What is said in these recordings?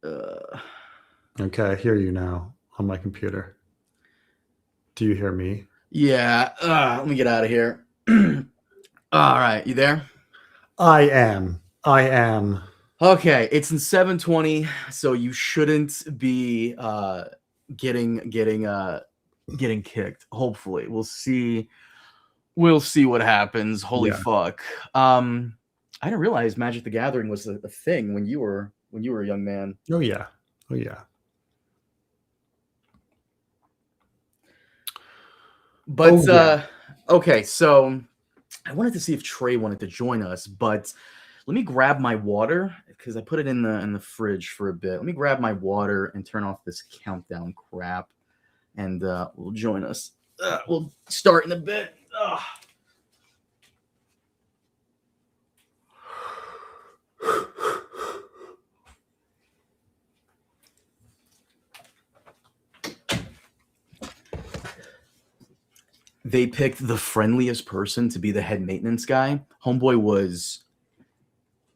Okay, I hear you now on my computer. Do you hear me? Yeah. Let me get out of here. All right, you there? I am. I am. Okay, it's in 720, so you shouldn't be getting kicked. Hopefully, we'll see. We'll see what happens. Holy Yeah. fuck. I didn't realize Magic the Gathering was a thing when you were a young man. Oh yeah. Oh yeah. Oh But yeah. okay, so I wanted to see if Trey wanted to join us, but let me grab my water because I put it in the fridge for a bit. Let me grab my water and turn off this countdown crap, and we'll join us. We'll start in a bit. Ugh. They picked the friendliest person to be the head maintenance guy. Homeboy was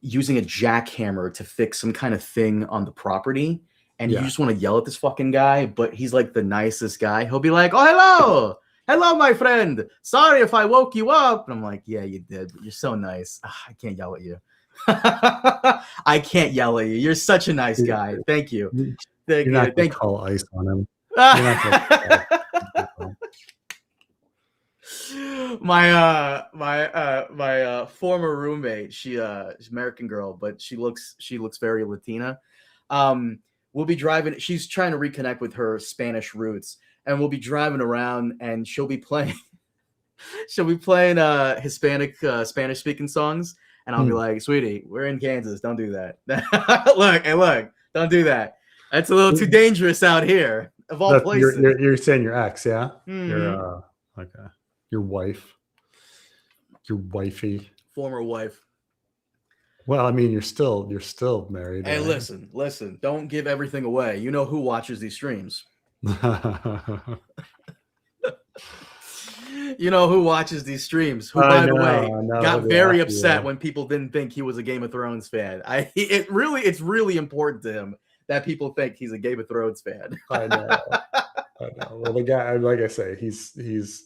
using a jackhammer to fix some kind of thing on the property, and you Yeah. just want to yell at this fucking guy, but he's like the nicest guy. He'll be like, "Oh, hello, hello, my friend. Sorry if I woke you up." And I'm like, "Yeah, you did. But you're so nice. I can't yell at you. I can't yell at you. You're such a nice guy. Thank you. Thank You're you. not going to Thank call ice on him. you." You're not going to. My former roommate, she's an American girl, but she looks very Latina. We'll be driving, she's trying to reconnect with her Spanish roots, and we'll be driving around and she'll be playing Hispanic Spanish speaking songs, and I'll be like, "Sweetie, we're in Kansas, don't do that." Look, don't do that. That's a little too dangerous out here, of all That's places. you're saying your ex, yeah? Mm-hmm. Your okay. Your wife. Your wifey. Former wife. Well, I mean, you're still married, Hey, right? listen, don't give everything away. You know who watches these streams. You know who watches these streams. Who, by the way, I know got he'll be very after upset you. when people didn't think he was a Game of Thrones fan. It's really important to him that people think he's a Game of Thrones fan. I know. I know. Well, the guy, like I say, he's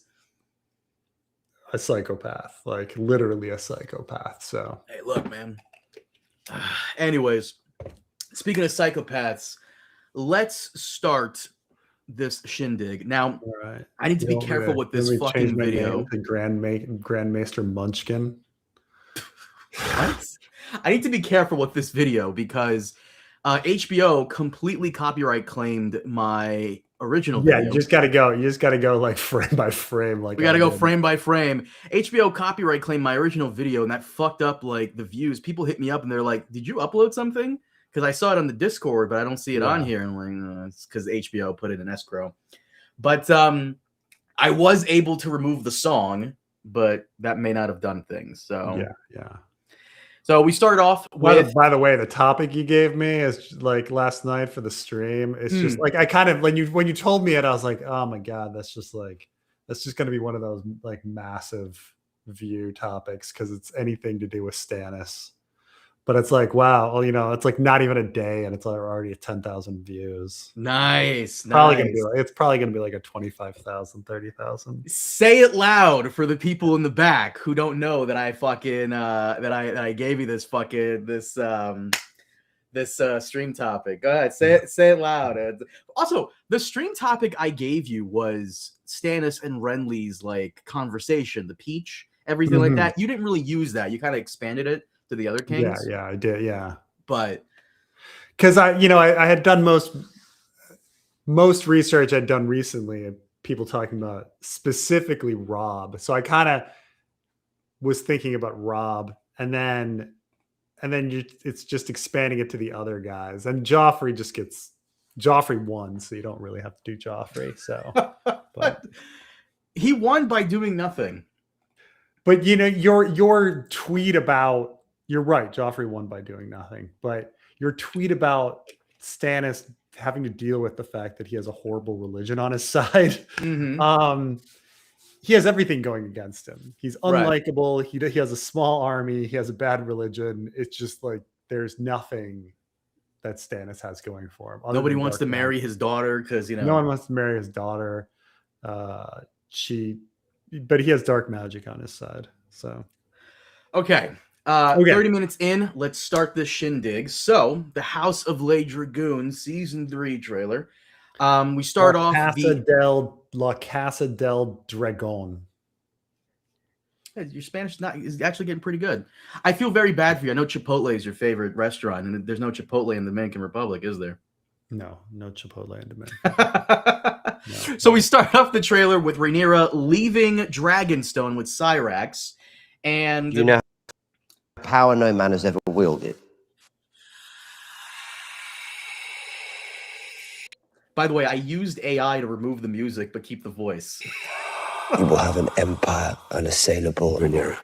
a psychopath, like literally a psychopath. So Hey, look, man. Anyways, speaking of psychopaths, let's start this shindig. Now, all right. I need to be careful with You this want me to change fucking my name video. to Grandmaster Munchkin? What? I need to be careful with this video because HBO completely copyright claimed my original Yeah, you video. just gotta go. You just gotta go like frame by frame, like We got I to go did. frame by frame. HBO copyright claimed my original video, and that fucked up like the views. People hit me up and they're like, "Did you upload something?" Because I saw it on the Discord, but I don't see it on Yeah. here. And I'm like, no, it's because HBO put it in escrow. But I was able to remove the song, but that may not have done things. Yeah. Yeah. So we started off with By the way, the topic you gave me is like last night for the stream. It's just hmm, like I kind of when you told me it, I was like, oh my god, that's just gonna be one of those like massive view topics because it's anything to do with Stannis. But it's like, wow, well, it's like not even a day and it's already at 10,000 views. nice, Probably gonna be nice. like it's probably gonna be like a 25,000, 30,000. Say it loud for the people in the back who don't know that I fucking that I gave you this fucking this stream topic. Go ahead, say it loud. And also, the stream topic I gave you was Stannis and Renly's like conversation, the peach, everything like Mhm. that. You didn't really use that. You kind of expanded it to the other Yeah, kings, yeah, I did. Yeah. but Because I had done most research I'd done recently of people talking about specifically Rob. So I kind of was thinking about Rob, and then it's just expanding it to the other guys. And Joffrey won, so you don't really have to do Joffrey. So, but he won by doing nothing. your tweet about you're right, Joffrey won by doing nothing. But your tweet about Stannis having to deal with the fact that he has a horrible religion on his side. Mm-hmm. Um, he has everything going against him. He's Right. unlikable. He has a small army. He has a bad religion. It's just like there's nothing that Stannis has going for him. Nobody wants to marry his daughter because no one wants to marry his daughter. But he has dark magic on his side. So okay. 30 minutes in, let's start this shindig. So, the House of Lay Dragoon Season 3 trailer. We start off La Casa del Dragon. Your Spanish is actually getting pretty good. I feel very bad for you. I know Chipotle is your favorite restaurant, and there's no Chipotle in the Dominican Republic, is there? No Chipotle in Dominican. No. So we start off the trailer with Rhaenyra leaving Dragonstone with Syrax, and you know power no man has ever wielded. By the way, I used AI to remove the music but keep the voice. You will have an empire unassailable, Rhaenyra.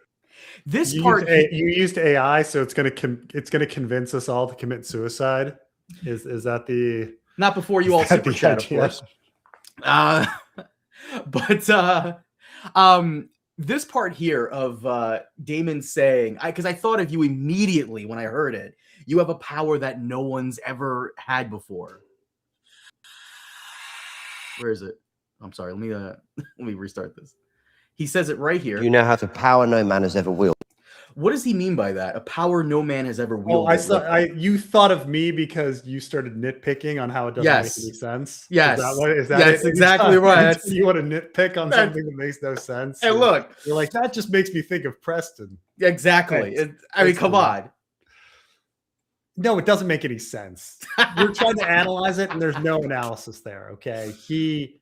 This you used AI, so it's gonna convince us all to commit suicide. Is that the not before you all super chat, of course? But this part here of Daemon saying, because I thought of you immediately when I heard it. You have a power that no one's ever had before. Where is it? I'm sorry. Let me restart this. He says it right here. You now have a power no man has ever wielded. What does he mean by that? A power no man has ever wielded. You thought of me because you started nitpicking on how it doesn't make any sense. Yes. Is that yes, exactly right. You want to nitpick on something that makes no sense. Hey, look. You're like, that just makes me think of Preston. Exactly. I mean, come on. No, it doesn't make any sense. You're trying to analyze it, and there's no analysis there, okay? He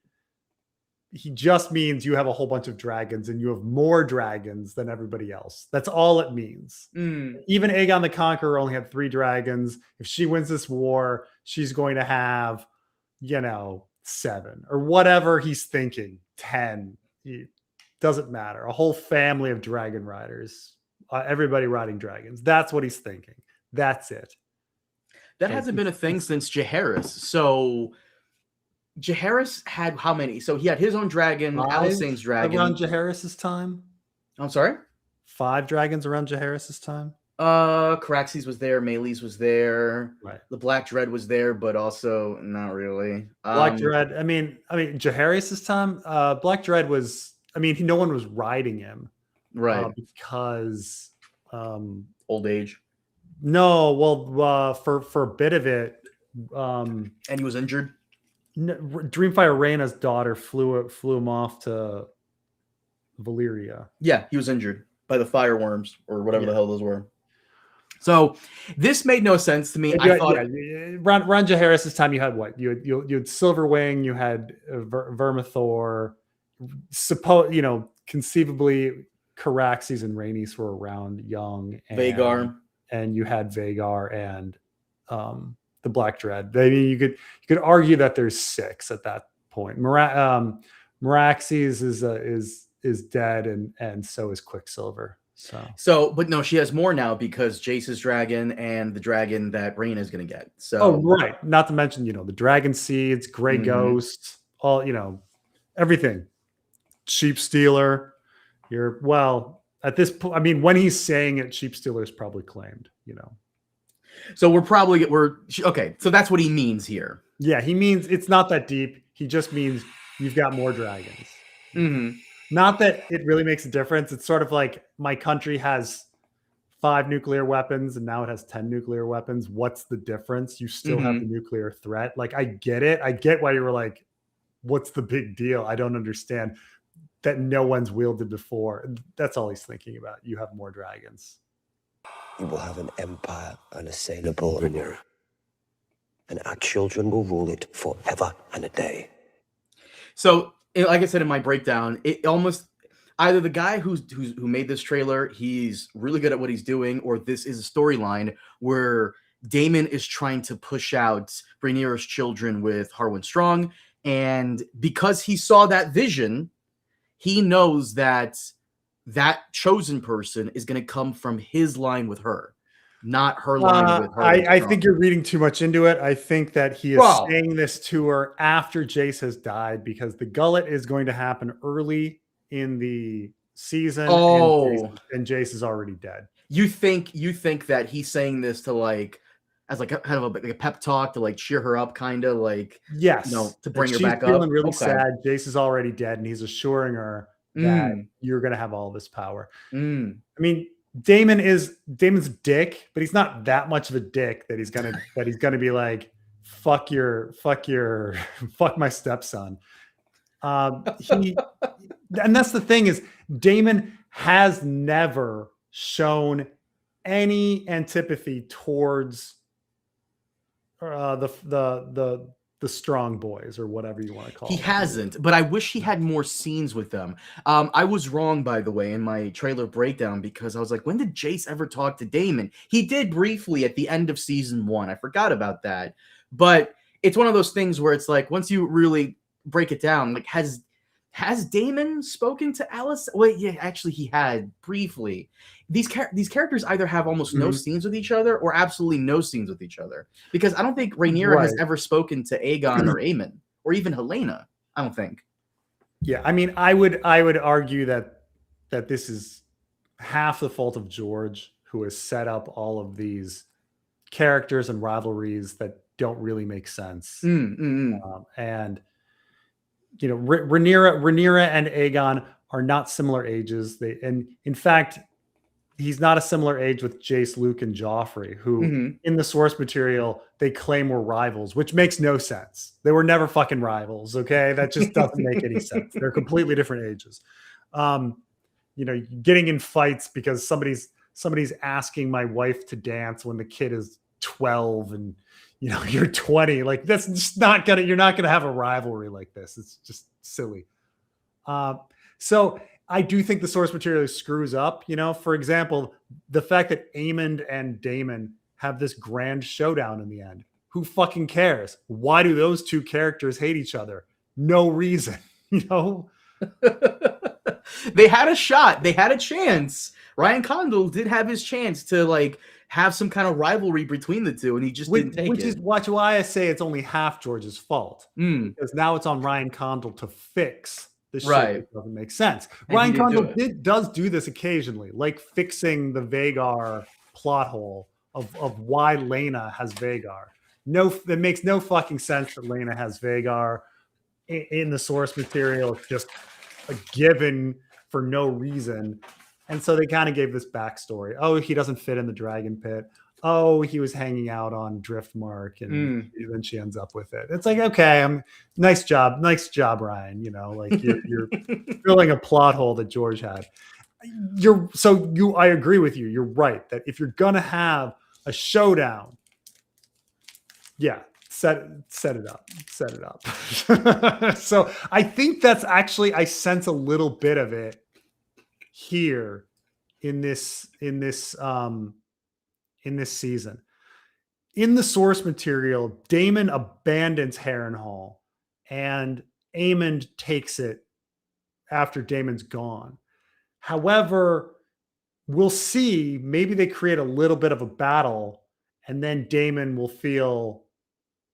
just means you have a whole bunch of dragons and you have more dragons than everybody else. That's all it means. Even Aegon the Conqueror only had 3 dragons. If she wins this war, she's going to have, 7 or whatever he's thinking, 10. It doesn't matter. A whole family of dragon riders, everybody riding dragons. That's what he's thinking. That's it. That hasn't been a thing since Jaehaerys. So Jaehaerys had how many? So he had his own dragon, Alysanne's dragon. Around Jaehaerys' time? I'm sorry? 5 dragons around Jaehaerys' time? Caraxes was there, Meleys was there. Right. The Black Dread was there, but also not really. Black Dread, I mean, Jaehaerys' time, Black Dread was, no one was riding him. Right. Because old age. No, well, for a bit of it, and he was injured. Dreamfire Rhaena's daughter flew him off to Valyria. Yeah, he was injured by the fireworms or whatever the hell those were. So this made no sense to me. I thought around Jaehaerys' time, you had what? You had Silverwing, you had Vermithor. Conceivably, Caraxes and Rhaenys were around young. Vhagar. And you had Vhagar and the Black Dread. I mean, you could argue that there's 6 at that point. Meraxes is dead, and so is Quicksilver. But no, she has more now because Jace's dragon and the dragon that Rhaena is going to get. So right. Not to mention, the Dragon Seeds, Grey Ghost, all everything. Sheep Stealer. At this point, when he's saying it, Sheep Stealer is probably claimed, So we're okay. So that's what he means here. Yeah, he means it's not that deep. He just means you've got more dragons. Mm-hmm. Not that it really makes a difference. It's sort of like my country has 5 nuclear weapons and now it has 10 nuclear weapons. What's the difference? You still have the nuclear threat. Like, I get it. I get why you were like, what's the big deal? I don't understand. That no one's wielded before. That's all he's thinking about. You have more dragons. You will have an empire unassailable, Rhaenyra. And our children will rule it forever and a day. So, like I said in my breakdown, it almost either the guy who made this trailer, he's really good at what he's doing, or this is a storyline where Daemon is trying to push out Rhaenyra's children with Harwin Strong, and because he saw that vision, he knows that chosen person is going to come from his line with her, not her line with her. I think you're reading too much into it. I think that he is saying this to her after Jace has died because the gullet is going to happen early in the season. And Jace is already dead. You think that he's saying this to as like kind of like a pep talk to like cheer her up, kind of like, Yes, to bring her she's back feeling up. really Okay. sad. Jace is already dead, and he's assuring her that you're gonna have all this power. I mean, Daemon's a dick, but he's not that much of a dick that he's gonna be like, fuck my stepson. And that's the thing is, Daemon has never shown any antipathy towards the strong boys, or whatever you want to call them. He hasn't, but I wish he had more scenes with them. I was wrong, by the way, in my trailer breakdown, because I was like, when did Jace ever talk to Daemon? He did briefly at the end of season 1. I forgot about that. But it's one of those things where it's like, once you really break it down, like, has Daemon spoken to Alice? Wait, yeah, actually he had briefly. These characters either have almost no scenes with each other or absolutely no scenes with each other. Because I don't think Rhaenyra has ever spoken to Aegon or Aemon, or even Halaena. I don't think. Yeah, I mean, I would argue that this is half the fault of George, who has set up all of these characters and rivalries that don't really make sense. And you know, Rhaenyra and Aegon are not similar ages. And in fact, he's not a similar age with Jace, Luke, and Joffrey, who in the source material they claim were rivals, which makes no sense. They were never fucking rivals. Okay, that just doesn't make any sense. They're completely different ages. You know, getting in fights because somebody's asking my wife to dance when the kid is 12 and you know you're 20. Like, that's just not gonna. You're not gonna have a rivalry like this. It's just silly. So I do think the source material screws up. You know, for example, the fact that Aemond and Daemon have this grand showdown in the end. Who fucking cares? Why do those two characters hate each other? No reason. You know. They had a shot. They had a chance. Ryan Condal did have his chance to like have some kind of rivalry between the two, and he just didn't take it. Which is why I say it's only half George's fault. Because now it's on Ryan Condal to fix the shit that doesn't make sense. And Ryan Condal does do this occasionally, like fixing the Vhagar plot hole of why Laena has Vhagar. It makes no fucking sense that Laena has Vhagar in the source material. It's just a given for no reason. And so they kind of gave this backstory. Oh, he doesn't fit in the dragon pit. Oh, he was hanging out on Driftmark, and then she ends up with it. It's like, okay, nice job, Ryan. You know, like you're filling a plot hole that George had. I agree with you. You're right that if you're gonna have a showdown, yeah, set it up. So I think that's actually, I sense a little bit of it here in this season. In the source material, Daemon abandons Harrenhal and Aemond takes it after Daemon's gone. However, we'll see, maybe they create a little bit of a battle and then Daemon will feel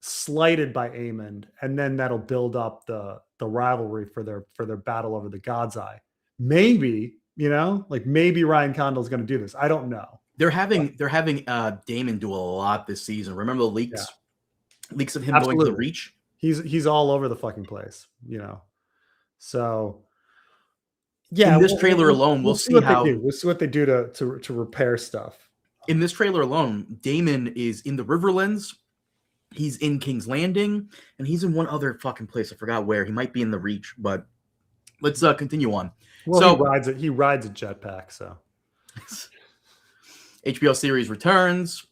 slighted by Aemond, and then that'll build up the rivalry for their battle over the God's Eye. Maybe, you know, like maybe Ryan Condal is going to do this. I don't know. They're having Daemon do a lot this season. Remember the leaks? Yeah. Leaks of him going to the Reach? He's all over the fucking place, you know. So yeah, in this trailer alone, we'll see how we'll see what they do to repair stuff. In this trailer alone, Daemon is in the Riverlands. He's in King's Landing, and he's in one other fucking place. I forgot where. He might be in the Reach, but let's continue on. Well, so he rides a jetpack, so HBO series returns.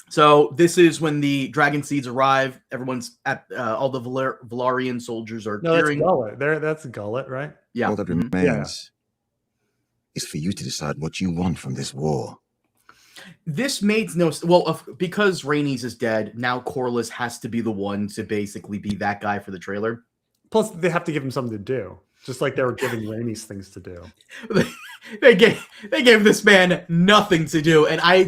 So this is when the dragon seeds arrive. Everyone's at all the Velaryon soldiers are cheering. That's Gullet. That's Gullet, right? Yeah. All that remains is for you to decide what you want from this war. This made no because Rhaenys is dead. Now Corlys has to be the one to basically be that guy for the trailer. Plus, they have to give him something to do, just like they were giving Rhaenys things to do. They gave this man nothing to do, and I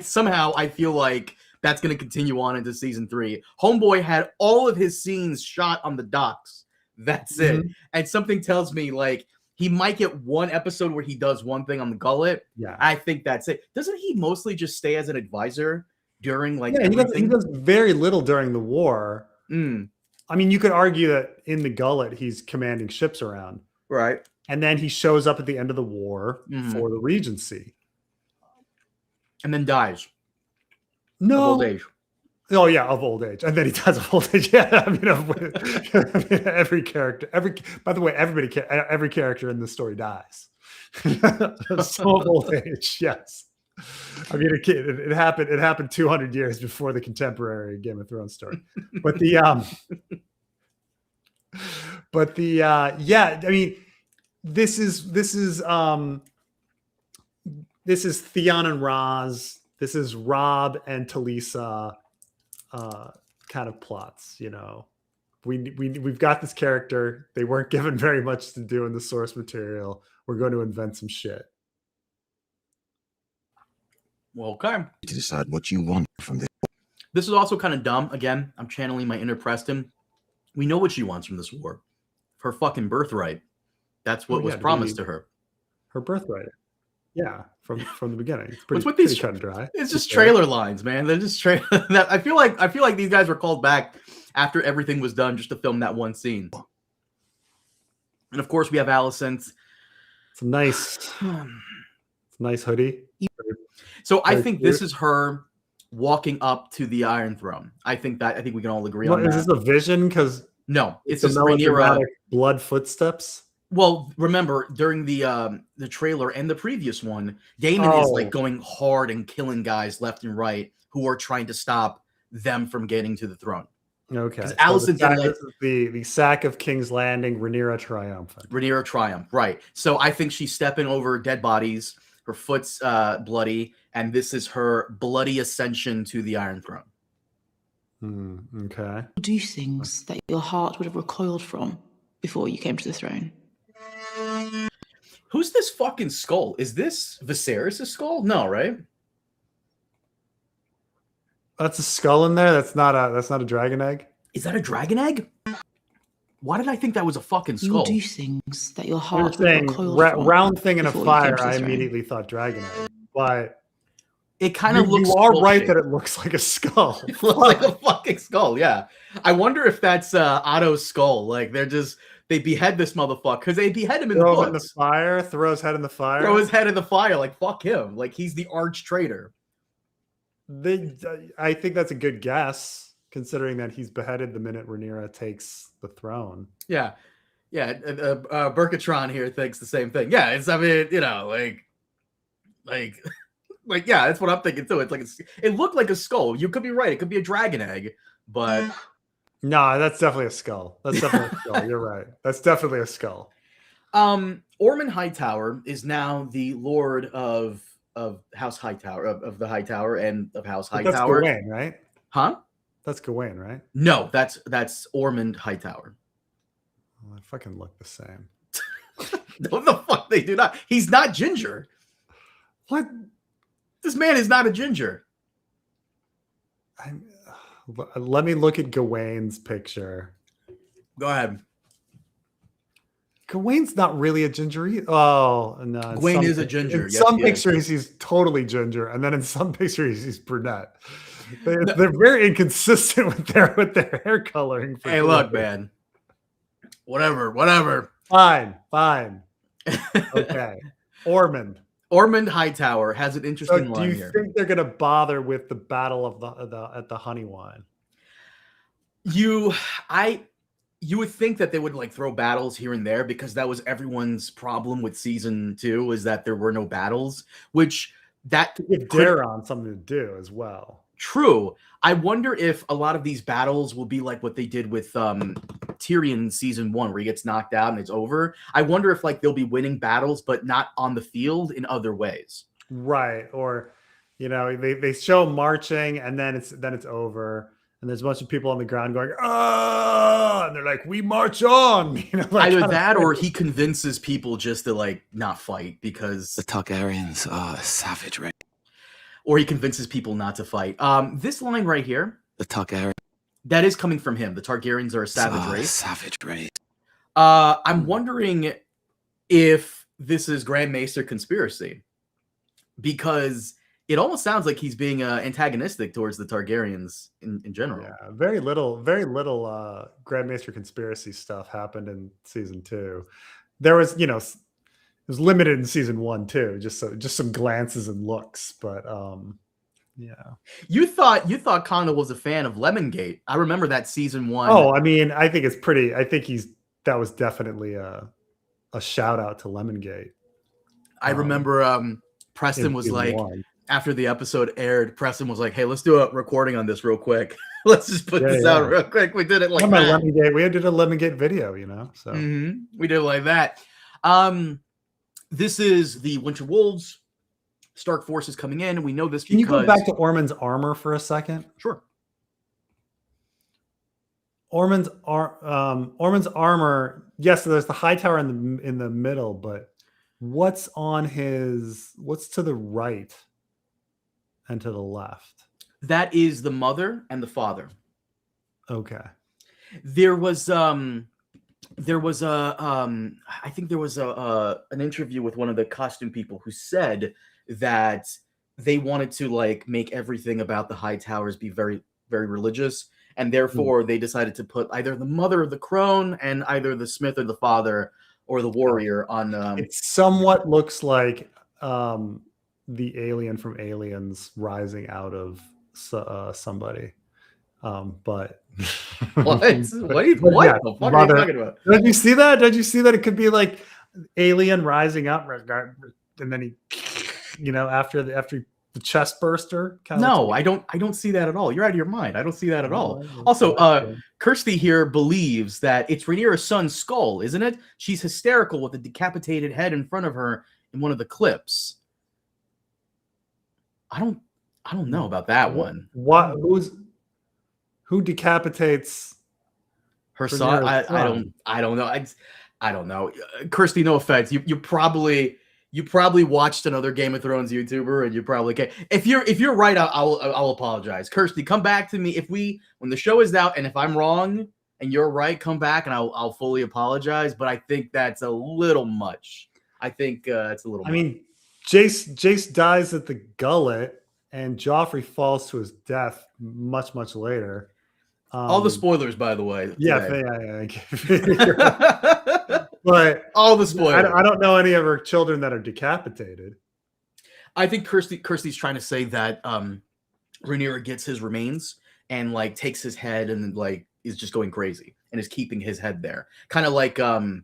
feel like that's going to continue on into season 3. Homeboy had all of his scenes shot on the docks. That's it. And something tells me like he might get one episode where he does one thing on the Gullet. Yeah. I think that's it. Doesn't he mostly just stay as an advisor during like Yeah, he everything? does very little during the war. Mm, I mean, you could argue that in the Gullet, he's commanding ships around. right. And then he shows up at the end of the war Mhm. for the Regency. And then dies No. of old age. Oh, yeah, of old age. And then he dies of old age. Yeah, I mean, every character, by the way, every character in this story dies. So of old age, yes. I mean, it happened 200 years before the contemporary Game of Thrones story. But yeah, I mean, this is Theon and Raz. This is Rob and Talisa kind of plots. You know, we've got this character. They weren't given very much to do in the source material. We're going to invent some shit. Well, okay. To decide what you want from this. This is also kind of dumb. Again, I'm channeling my inner Preston. We know what she wants from this war. Her fucking birthright. That's what was promised to her. Her birthright. Yeah, from the beginning. It's pretty, What's with these pretty cut and dry. It's just trailer lines, man. They're just trailer. I feel like these guys were called back after everything was done just to film that one scene. And of course, we have Alicent. It's a nice hoodie. So I think this is her walking up to the Iron Throne. I think we can all agree on that. Is this a vision? Because no, it's just Rhaenyra blood footsteps. Well, remember during the trailer and the previous one, Daemon is like going hard and killing guys left and right who are trying to stop them from getting to the throne. Okay, so Alicent this is the sack of King's Landing, Rhaenyra triumphant. Rhaenyra triumph, right? So I think she's stepping over dead bodies. Her foot's bloody, and this is her bloody ascension to the Iron Throne. Okay. Do things that your heart would have recoiled from before you came to the throne. Who's this fucking skull? Is this Viserys' skull? No, right? That's a skull in there. That's not a dragon egg. Is that a dragon egg? Why did I think that was a fucking skull? You do things that your heart would have recoiled from. Round thing in a fire. I throne. immediately thought dragon egg, but it kind of looks. You are right that it looks like a skull. It looks like a fucking skull. Yeah, I wonder if that's Otto's skull. Like they behead this motherfucker because they behead him in the books. In the fire. Throw his head in the fire. Throw his head in the fire. Like fuck him. Like he's the arch traitor. I think that's a good guess, considering that he's beheaded the minute Rhaenyra takes the throne. Yeah. Berkatron here thinks the same thing. Yeah, it's. I mean, you know, like, yeah, that's what I'm thinking too. It's like it looked like a skull. You could be right. It could be a dragon egg, but no, that's definitely a skull. That's definitely a skull. You're right. That's definitely a skull. Ormond Hightower is now the Lord of House Hightower, of the Hightower and of House Hightower. That's Gawain, right? Huh? That's Gawain, right? No, that's Ormond Hightower. Well, they fucking look the same. No, the fuck they do not. He's not ginger. What? This man is not a ginger. Let me look at Gawain's picture. Go ahead. Gawain's not really a ginger either. Oh, no. Gawain is a ginger. In some pictures, he's totally ginger, and then in some pictures, he's brunette. They're very inconsistent with their hair coloring. Hey, look, man. Whatever. Fine. Okay. Ormond Hightower has an interesting line here. Do you think they're going to bother with the battle of the Honeywine? You would think that they would like throw battles here and there because that was everyone's problem with season 2 is that there were no battles, which that to give Daeron something to do as well. True. I wonder if a lot of these battles will be like what they did with Tyrion season 1, where he gets knocked out and it's over. I wonder if like they'll be winning battles, but not on the field in other ways. Right. Or, you know, they show marching and then it's over. And there's a bunch of people on the ground going, "Ah!" And they're like, "We march on." You know, like either that or he convinces people just to like not fight because the Targaryens are a savage race. Or he convinces people not to fight. This line right here, the Targaryen, that is coming from him. The Targaryens are a savage race. Savage race. I'm wondering if this is Grand Maester conspiracy, because it almost sounds like he's being antagonistic towards the Targaryens in general. Yeah, very little Grandmaster conspiracy stuff happened in season 2. There was, it was limited in season 1 too, just some glances and looks, but yeah. You thought Connell was a fan of Lemongate. I remember that season 1. Oh, I mean, I think that was definitely a shout out to Lemongate. I remember Preston was like, 1. after the episode aired, Preston was like, "Hey, let's do a recording on this real quick. Let's just put this out real quick." We did it like that. We did a Lemongate video, so we did it like that. This is the Winter Wolves. Stark forces coming in. We know this. Can you go back to Ormond's armor for a second? Sure. Ormond's armor. Yes, there's the high tower in the middle, but what's to the right and to the left? That is the mother and the father. Okay. There was I think there was an interview with one of the costume people who said that they wanted to like make everything about the high towers be very, very religious, and therefore they decided to put either the mother of the crone and either the smith or the father or the warrior on. It somewhat looks like the alien from Aliens rising out of somebody. But what the fuck are you talking about? Did you see that? It could be like alien rising up, and then he, after the chest burster. No, I don't see that at all. You're out of your mind. I don't see that at all. Also, Kirsty here believes that it's Rhaenyra's son's skull, isn't it? She's hysterical with a decapitated head in front of her in one of the clips. I don't know about that one. Who decapitates her son? I don't know. I don't know. Kirsty, no offense. You probably watched another Game of Thrones YouTuber, and you probably can. If you're right, I'll apologize. Kirsty, come back to me when the show is out, and if I'm wrong and you're right, come back and I'll fully apologize. But I think that's a little much. I think it's a little. I mean, Jace dies at the gullet, and Joffrey falls to his death much later. All the spoilers, by the way. Yeah. But all the spoilers. I don't know any of her children that are decapitated. I think Kirsty's trying to say that Rhaenyra gets his remains and like takes his head and like is just going crazy and is keeping his head there. Kind of like oh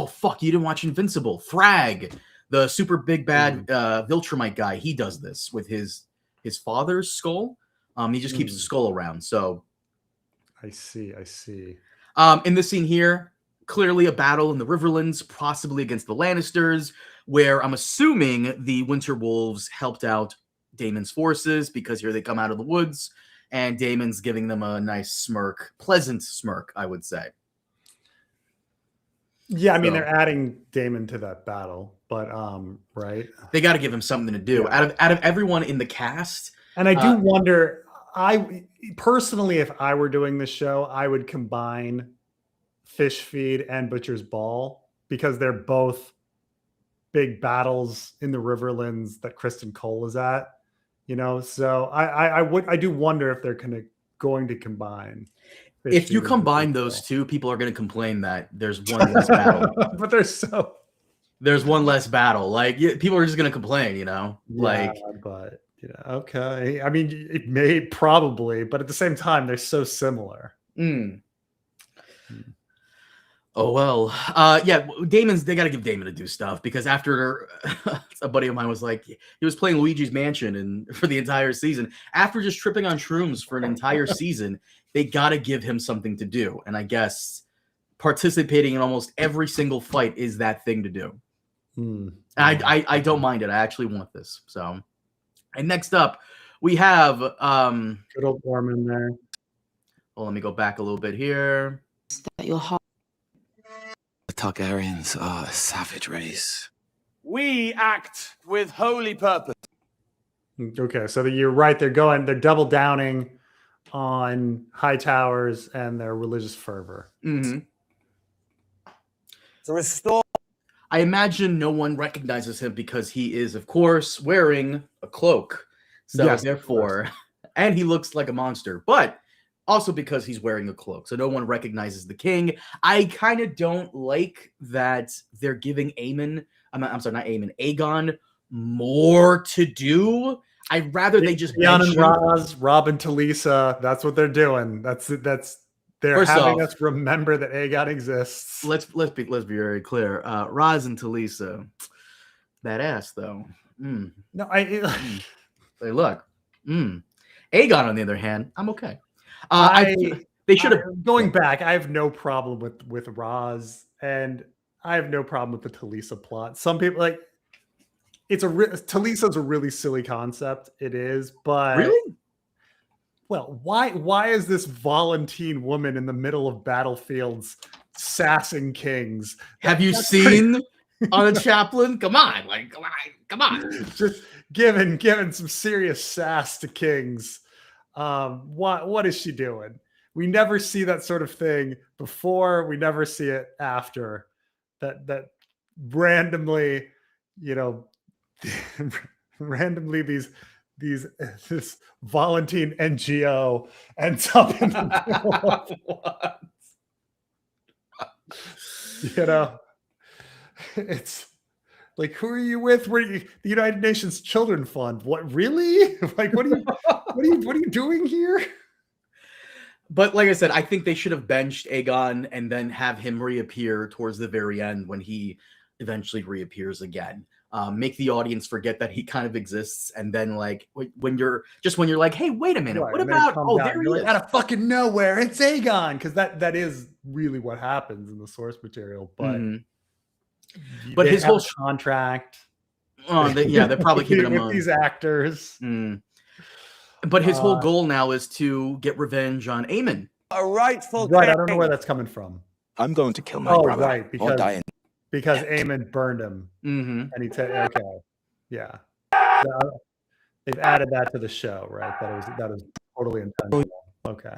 fuck, you didn't watch Invincible. Thrag, the super big bad Viltrumite guy, he does this with his father's skull. He just keeps the skull around. So I see. In this scene here, clearly a battle in the Riverlands, possibly against the Lannisters, where I'm assuming the Winter Wolves helped out Daemon's forces because here they come out of the woods, and Daemon's giving them a nice smirk, pleasant smirk, I would say. Yeah, I mean, they're adding Daemon to that battle, but right? They got to give him something to do. Yeah. Out of everyone in the cast. And I do wonder, I personally, if I were doing this show, I would combine Fish Feed and Butcher's Ball because they're both big battles in the Riverlands that Kristen Cole is at, so I do wonder if they're going to combine. If you combine those two, people are going to complain that there's one less battle. But there's one less battle. Like people are just going to complain, but okay. I mean, it may probably, but at the same time, they're so similar. Oh, well. They got to give Daemon to do stuff because after a buddy of mine was like, he was playing Luigi's Mansion for the entire season. After just tripping on shrooms for an entire season, they got to give him something to do. And I guess participating in almost every single fight is that thing to do. I don't mind it. I actually want this. So, and next up, we have good old Ormond there. Well, let me go back a little bit here. That your heart. The Targaryens are a savage race. We act with holy purpose. Okay, so you're right. They're double downing on high towers and their religious fervor. To restore. I imagine no one recognizes him because he is, of course, wearing a cloak. So Yes, therefore, and he looks like a monster, but also because he's wearing a cloak. So no one recognizes the king. I kind of don't like that they're giving Aemon, I'm sorry, not Aemon, Aegon more to do. I'd rather they just Theon and mention- Raz, Robb and Talisa. That's what they're doing. They're First having off, us remember that Aegon exists. Let's be very clear. Raz and Talisa, badass though. Mm. No, Hey, look. Aegon, on the other hand, I'm okay. They should have going back. I have no problem with Raz, and I have no problem with the Talisa plot. Some people like Talisa's a really silly concept. It is, but really. Well, why is this Volantine woman in the middle of battlefields sassing kings? Have you seen on a chaplain? Come on, come on. Just giving some serious sass to kings. What is she doing? We never see that sort of thing before. We never see it after. That randomly, randomly this Volantine NGO ends up in the middle of what? It's like, who are you with? The United Nations Children Fund. What, really? Like, what are you doing here? But like I said, I think they should have benched Aegon and then have him reappear towards the very end when he eventually reappears again. Make the audience forget that he kind of exists, and then like when you're like, hey, wait a minute, right, what about? Oh, there he is. Out of fucking nowhere, it's Aegon, because that is really what happens in the source material. But but his whole contract. Oh, they're probably keeping him with on these actors. But his whole goal now is to get revenge on Aemon. A rightful Right, king. I don't know where that's coming from. I'm going to kill my brother. Right, or die in because Aemon burned him, and he said, "Okay, yeah." They've added that to the show, right? That was totally intentional. Okay.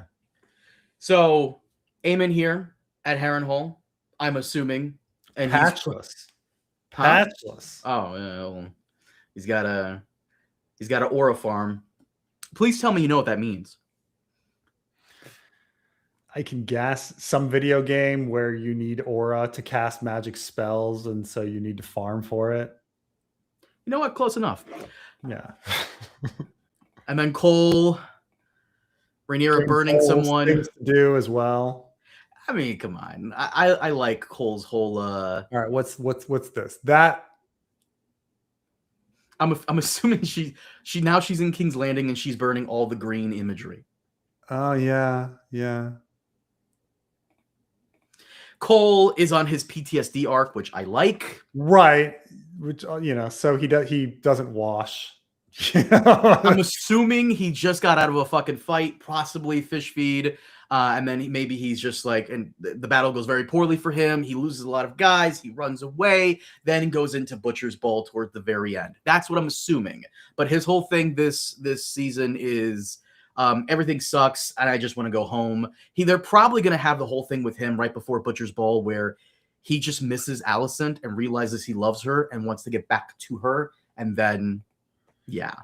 So Aemon here at Harrenhal, I'm assuming, and Patchless. Huh? Patchless. Oh, yeah. Well, he's got an aura farm. Please tell me you know what that means. I can guess some video game where you need aura to cast magic spells, and so you need to farm for it. You know what? Close enough. Yeah. And then Cole, Rhaenyra burning someone. Things to do as well. I mean, come on. I like Cole's whole. All right. What's this? That. I'm assuming she's in King's Landing and she's burning all the green imagery. Oh yeah. Cole is on his PTSD arc, which I like. Right. Which so he doesn't wash. I'm assuming he just got out of a fucking fight, possibly fish feed, and then maybe he's just like, and the battle goes very poorly for him. He loses a lot of guys. He runs away, then goes into Butcher's Ball towards the very end. That's what I'm assuming. But his whole thing this season is everything sucks, and I just want to go home. They're probably going to have the whole thing with him right before Butcher's Ball, where he just misses Alicent and realizes he loves her and wants to get back to her, and then. Yeah.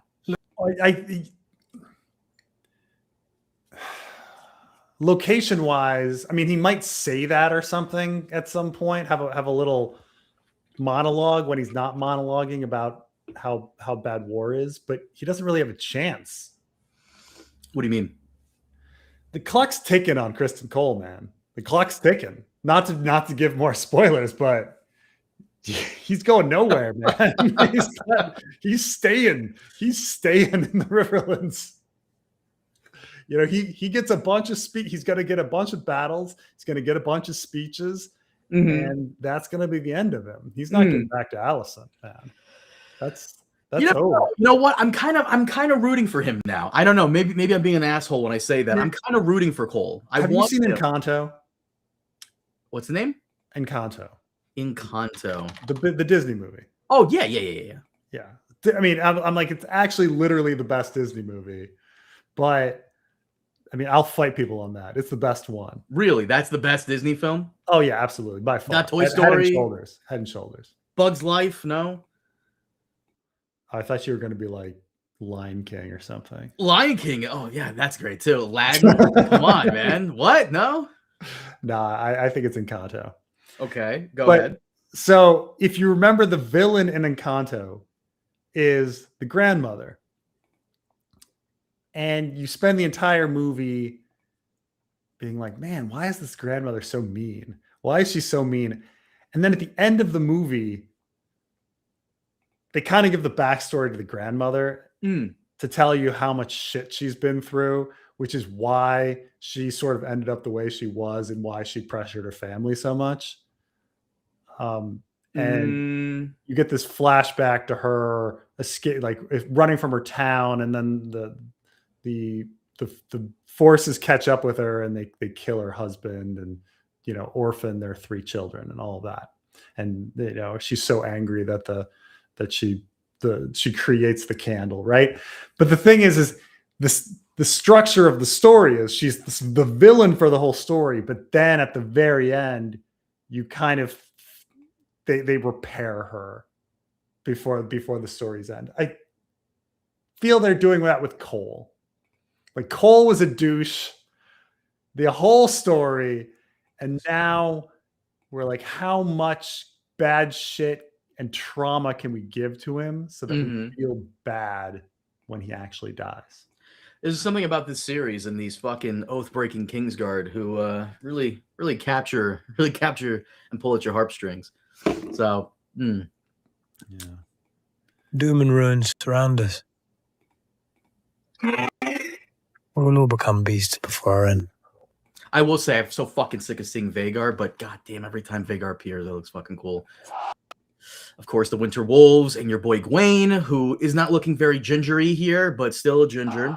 Location wise, I mean, he might say that or something at some point, have a little monologue when he's not monologuing about how bad war is, but he doesn't really have a chance. What do you mean? The clock's ticking on Kristen Cole, man. The clock's ticking. Not to give more spoilers, but he's going nowhere, man. he's staying in the Riverlands. He gets a bunch of he's going to get a bunch of battles. He's going to get a bunch of speeches, and that's going to be the end of him. He's not getting back to Alicent, man. That's over. You know what? I'm kind of rooting for him now. I don't know. Maybe I'm being an asshole when I say that. I'm kind of rooting for Cole. Have you seen Encanto? What's the name? Encanto. The Disney movie. Oh yeah. I mean, I'm like, it's actually literally the best Disney movie, but I mean, I'll fight people on that. It's the best one. Really? That's the best Disney film? Oh yeah, absolutely, by far. Not Toy Story. Head and Shoulders. Bug's Life? No. I thought you were going to be like Lion King or something. Lion King. Oh yeah, that's great too. Aladdin. Come on, man. What? No. Nah, I think it's Encanto. Okay, go ahead. So if you remember, the villain in Encanto is the grandmother. And you spend the entire movie being like, man, why is this grandmother so mean? Why is she so mean? And then at the end of the movie, they kind of give the backstory to the grandmother to tell you how much shit she's been through, which is why she sort of ended up the way she was and why she pressured her family so much. And you get this flashback to her escape, like running from her town, and then the forces catch up with her and they kill her husband and, you know, orphan their 3 children and all of that. And, you know, she's so angry that she creates the candle, right? But the thing is the structure of the story is she's the villain for the whole story, but then at the very end, you kind of they repair her before the story's end. I feel they're doing that with Cole. Like, Cole was a douche the whole story, and now we're like, how much bad shit and trauma can we give to him so that we feel bad when he actually dies? There's something about this series and these fucking oath-breaking Kingsguard who really capture and pull at your heartstrings. So, yeah. Doom and ruin surround us. We'll all become beasts before our end. I will say I'm so fucking sick of seeing Vhagar, but goddamn, every time Vhagar appears, that looks fucking cool. Of course, the Winter Wolves and your boy Gwaine, who is not looking very gingery here, but still a ginger.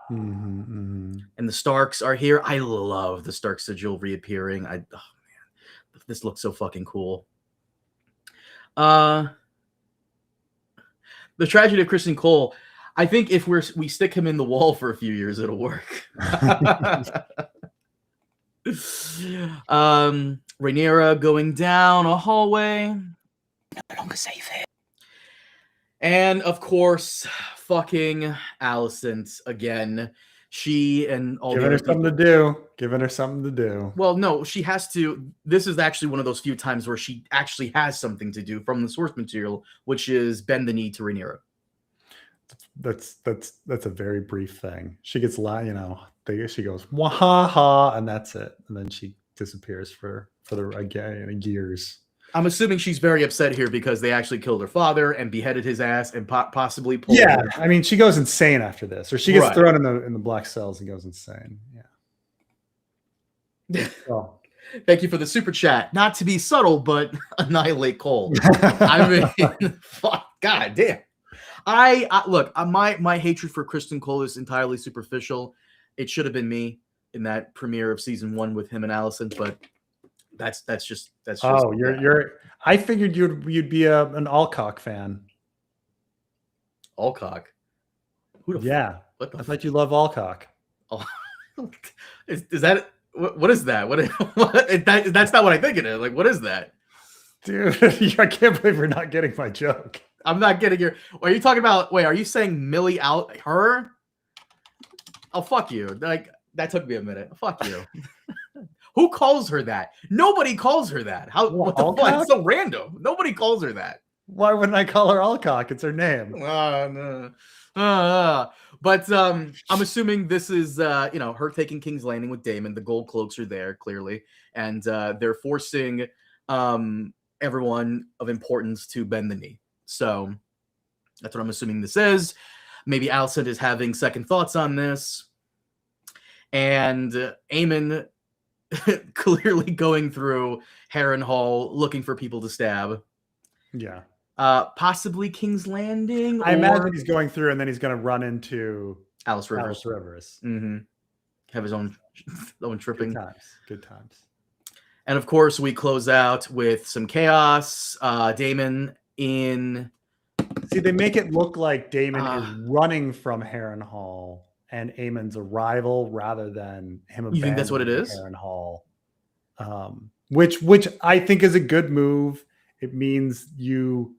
And the Starks are here. I love the Stark sigil reappearing. Oh man, this looks so fucking cool. The tragedy of Kristen Cole. I think if we stick him in the wall for a few years, it'll work. Rhaenyra going down a hallway. No longer safe here. And of course, fucking Alicent again. She and all Giving her something to do. Giving her something to do. Well, no, she has to. This is actually one of those few times where she actually has something to do from the source material, which is bend the knee to Rhaenyra. That's a very brief thing. She gets she goes wah ha ha, and that's it, and then she disappears for years. I'm assuming she's very upset here because they actually killed her father and beheaded his ass and possibly pulled. Yeah, I mean, she goes insane after this, or she gets thrown in the black cells and goes insane. Yeah. Oh. Thank you for the super chat. Not to be subtle, but annihilate Cole. I mean, fuck, god damn. Look, my hatred for Kristen Cole is entirely superficial. It should have been me in that premiere of season 1 with him and Alicent, but that's just. Oh, you're. I figured you'd be an Alcock fan. Alcock. Yeah. What the I thought you love Alcock. Oh, is that what is that? That's not what I think it is. Like, what is that? Dude, I can't believe you're not getting my joke. I'm not getting your. Are you talking about? Wait, are you saying Millie out her? Oh, fuck you! Like, that took me a minute. Fuck you. Who calls her that? Nobody calls her that. What the fuck? It's so random. Nobody calls her that. Why wouldn't I call her Alcock? It's her name. No. But I'm assuming this is her taking King's Landing with Daemon. The gold cloaks are there clearly, and they're forcing everyone of importance to bend the knee. So that's what I'm assuming this is. Maybe Alicent is having second thoughts on this, and Aemon clearly going through Harrenhal looking for people to stab. Yeah. Possibly King's Landing. I imagine he's going through, and then he's going to run into Alice Rivers. Mm-hmm. Have his own tripping. Good times. And of course, we close out with some chaos. Daemon in. See, they make it look like Daemon is running from Harrenhal and Aemon's arrival rather than him. You think that's what it is? Harrenhal, which I think is a good move. It means you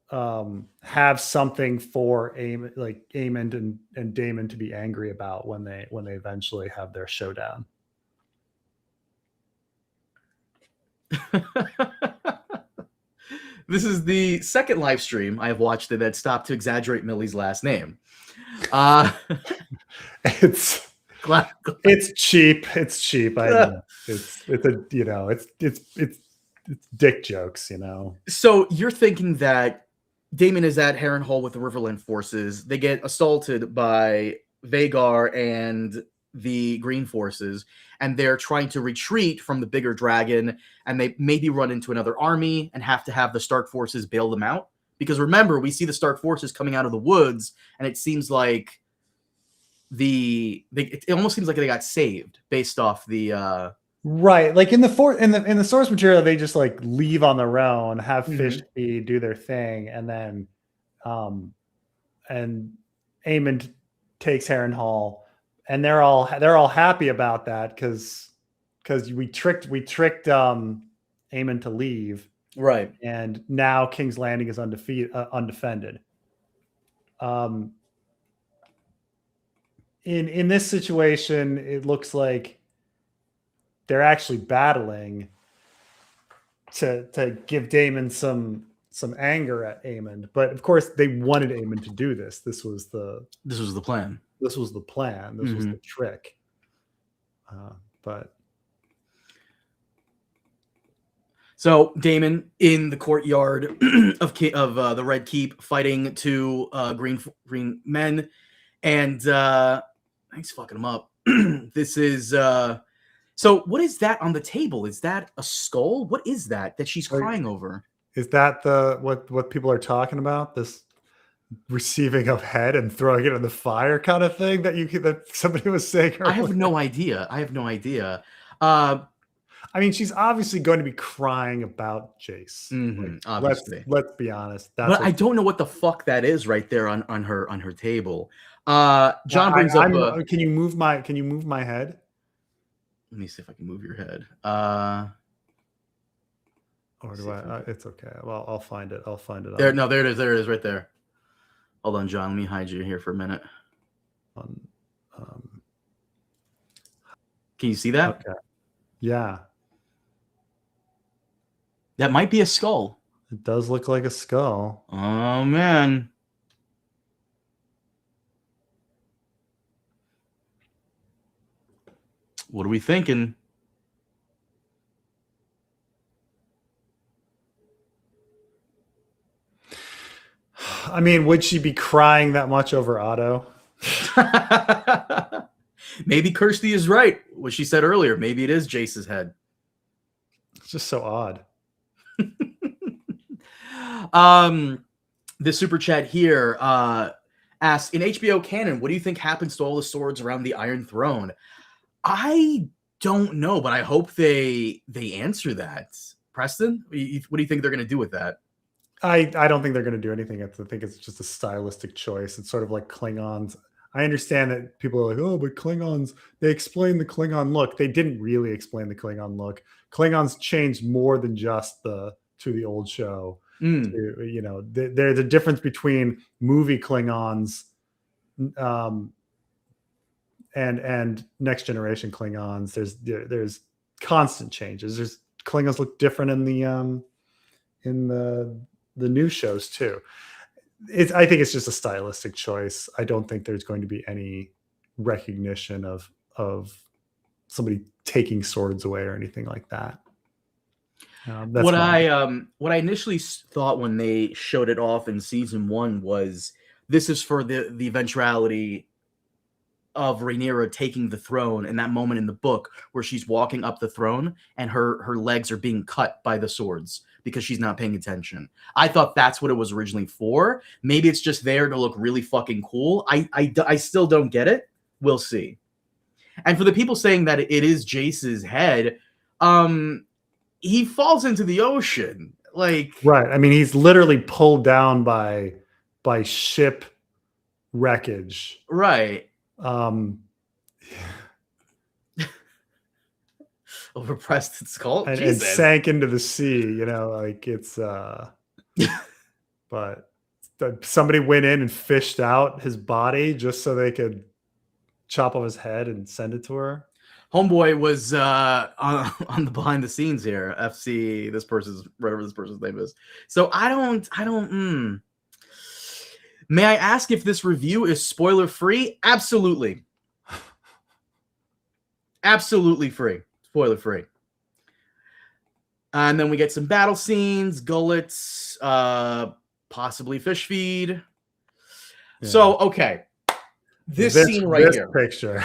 have something for Aemond and Daemon to be angry about when they eventually have their showdown. This is the second live stream I have watched that stopped to exaggerate Millie's last name. It's cheap. It's cheap. I know. It's dick jokes, you know. So you're thinking that Daemon is at Harrenhal with the Riverland forces. They get assaulted by Vhagar and the Green forces, and they're trying to retreat from the bigger dragon, and they maybe run into another army and have to have the Stark forces bail them out. Because remember, we see the Stark forces coming out of the woods, and it seems like it almost seems like they got saved based off the right. Like in the source material, they just like leave on their own, have fish feed, do their thing, and then and Aemond takes Harrenhal, and they're all happy about that because we tricked Aemond to leave, right, and now King's Landing is undefended. In this situation, it looks like they're actually battling to give Daemon some anger at Aemond, but of course they wanted Aemond to do this. This was the plan. This was the plan. This was the trick. But so Daemon in the courtyard of the Red Keep, fighting two green men, and he's fucking them up. This is so what is that on the table? Is that a skull? What is that she's crying over? Is that what people are talking about? This receiving of head and throwing it in the fire kind of thing that somebody was saying earlier? I have no idea. I mean, she's obviously going to be crying about Jace. Obviously. Let's be honest. But I don't know what the fuck that is right there on her table. John brings up. Can you move my head? Let me see if I can move your head. Or do I? It's okay. Well, I'll find it. There. No, there it is. There it is, right there. Hold on, John. Let me hide you here for a minute. Can you see that? Okay. Yeah. That might be a skull. It does look like a skull. Oh man. What are we thinking? I mean, would she be crying that much over Otto? Maybe Kirsty is right. What she said earlier. Maybe it is Jace's head. It's just so odd. The super chat here asks, in HBO canon, what do you think happens to all the swords around the Iron Throne? I don't know, but I hope they answer that. Preston, what do you think they're going to do with that? I don't think they're going to do anything. I think it's just a stylistic choice. It's sort of like Klingons. I understand that people are like, oh, but Klingons, they explain the Klingon look. They didn't really explain the Klingon look. Klingons changed more than just to the old show. There's a difference between movie Klingons and next generation Klingons. There's constant changes. There's Klingons look different in the new shows too. I think it's just a stylistic choice. I don't think there's going to be any recognition of somebody taking swords away or anything like that. What I initially thought when they showed it off in season 1 was this is for the eventuality of Rhaenyra taking the throne, and that moment in the book where she's walking up the throne and her legs are being cut by the swords because she's not paying attention. I thought that's what it was originally for. Maybe it's just there to look really fucking cool. I still don't get it. We'll see. And for the people saying that it is Jace's head, he falls into the ocean. Like, right. I mean, he's literally pulled down by ship wreckage. Right. Oh over Preston's skull. and Jesus. sank into the sea. You know, like it's. But somebody went in and fished out his body just so they could chop off his head and send it to her. Homeboy was on the behind the scenes here. FC, this person's whatever this person's name is. So I don't. May I ask if this review is spoiler free? Absolutely. Absolutely free. Spoiler free. And then we get some battle scenes, gullets, possibly fish feed. Yeah. So, okay. This scene right here. Picture.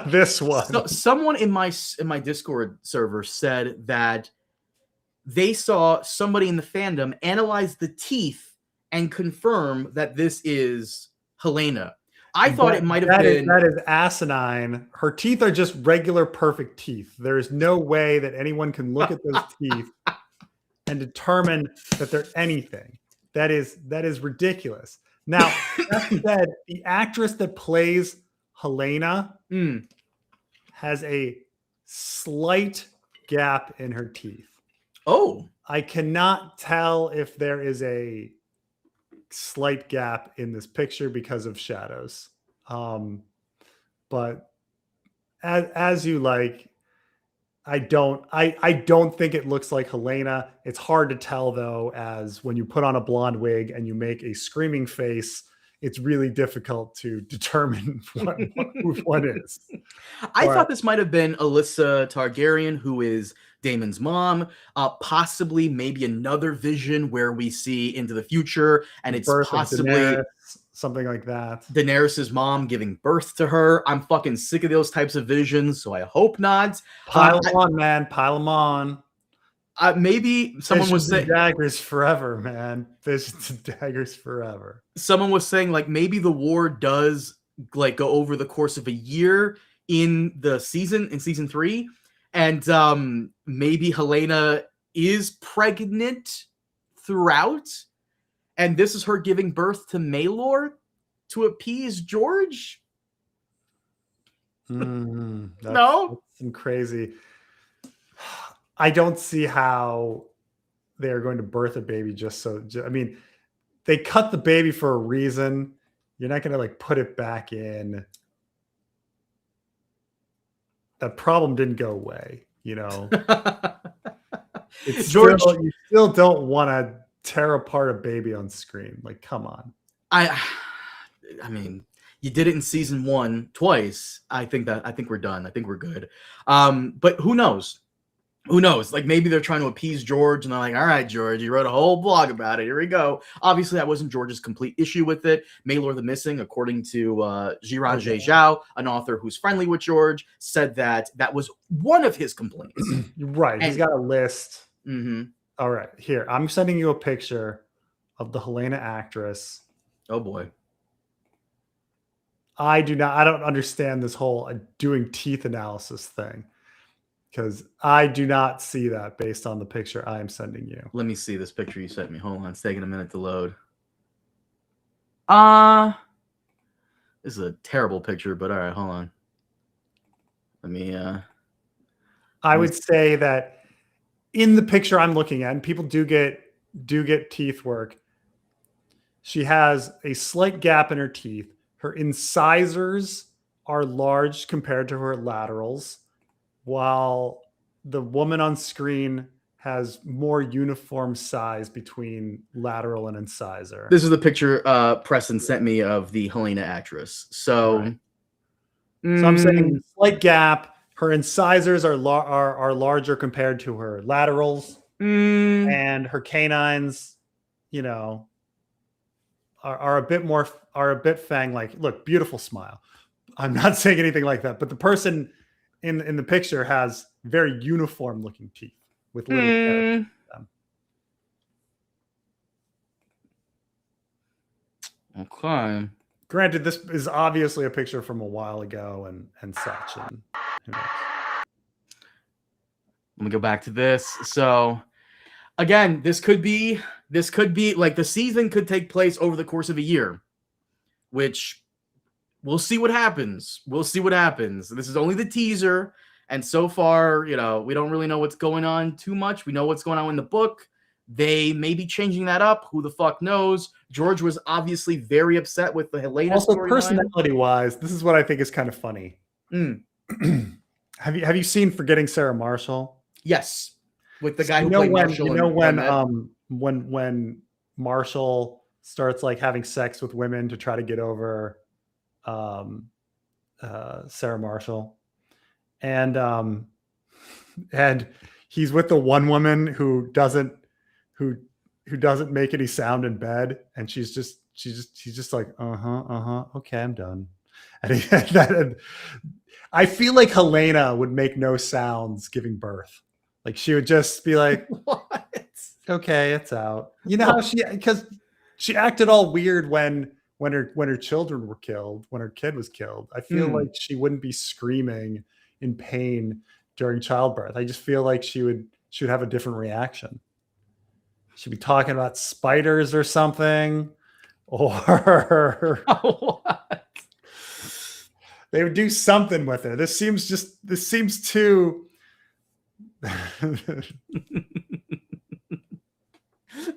This one. So, someone in my Discord server said that they saw somebody in the fandom analyze the teeth and confirm that this is Halaena. I thought it might have been... That is asinine. Her teeth are just regular, perfect teeth. There is no way that anyone can look at those teeth and determine that they're anything. That is ridiculous. Now, that said, the actress that plays Halaena has a slight gap in her teeth. Oh. I cannot tell if there is a slight gap in this picture because of shadows. But as you like, I don't think it looks like Halaena. It's hard to tell though, as when you put on a blonde wig and you make a screaming face, it's really difficult to determine who one is. I thought this might have been Alyssa Targaryen, who is Daemon's mom, possibly maybe another vision where we see into the future, and it's possibly Daenerys, something like that. Daenerys's mom giving birth to her. I'm fucking sick of those types of visions, so I hope not. Pile them on, man. Pile them on. Maybe someone was saying daggers forever, man. Visions and daggers forever. Someone was saying like maybe the war does like go over the course of a year in season 3. And maybe Halaena is pregnant throughout, and this is her giving birth to Maelor to appease George. No, that's some crazy. I don't see how they are going to birth a baby just so. I mean, they cut the baby for a reason. You're not going to like put it back in. That problem didn't go away, you know. It's George, you still don't want to tear apart a baby on screen. Like, come on. I mean, you did it in season 1 twice. I think we're done. I think we're good. But who knows? Who knows? Like maybe they're trying to appease George, and they're like, "All right, George, you wrote a whole blog about it. Here we go." Obviously, that wasn't George's complete issue with it. Maelor the Missing, according to Jiran Zhao, an author who's friendly with George, said that was one of his complaints. Right. He's got a list. Mm-hmm. All right. Here, I'm sending you a picture of the Halaena actress. Oh boy. I don't understand this whole doing teeth analysis thing. Because I do not see that based on the picture I am sending you. Let me see this picture you sent me. Hold on. It's taking a minute to load. This is a terrible picture, but all right, hold on. Let me I would say that in the picture I'm looking at, and people do get teeth work, she has a slight gap in her teeth. Her incisors are large compared to her laterals, while the woman on screen has more uniform size between lateral and incisor. This is the picture Preston sent me of the Halaena actress. So, right. So I'm saying slight gap. Her incisors are larger compared to her laterals, and her canines, you know, are a bit fang-like. Look, beautiful smile. I'm not saying anything like that, but the person in the picture has very uniform looking teeth with little them. Okay. Granted, this is obviously a picture from a while ago and such. And who knows? Let me go back to this. So again, this could be like the season could take place over the course of a year, which we'll see what happens. We'll see what happens. This is only the teaser. And so far, we don't really know what's going on too much. We know what's going on in the book. They may be changing that up. Who the fuck knows? George was obviously very upset with the Halaena Also, storyline. personality-wise, this is what I think is kind of funny. Have you seen Forgetting Sarah Marshall? Yes, with the guy who played Marshall. When Marshall starts like having sex with women to try to get over Sarah Marshall, and he's with the one woman who doesn't make any sound in bed, and she's just like okay, I'm done. And I feel like Halaena would make no sounds giving birth. Like she would just be like, What? Okay, it's out. You know how because she acted all weird when her children were killed, when her kid was killed. I feel like she wouldn't be screaming in pain during childbirth. I just feel like she would have a different reaction. She'd be talking about spiders or something, or What? they would do something with her. This seems too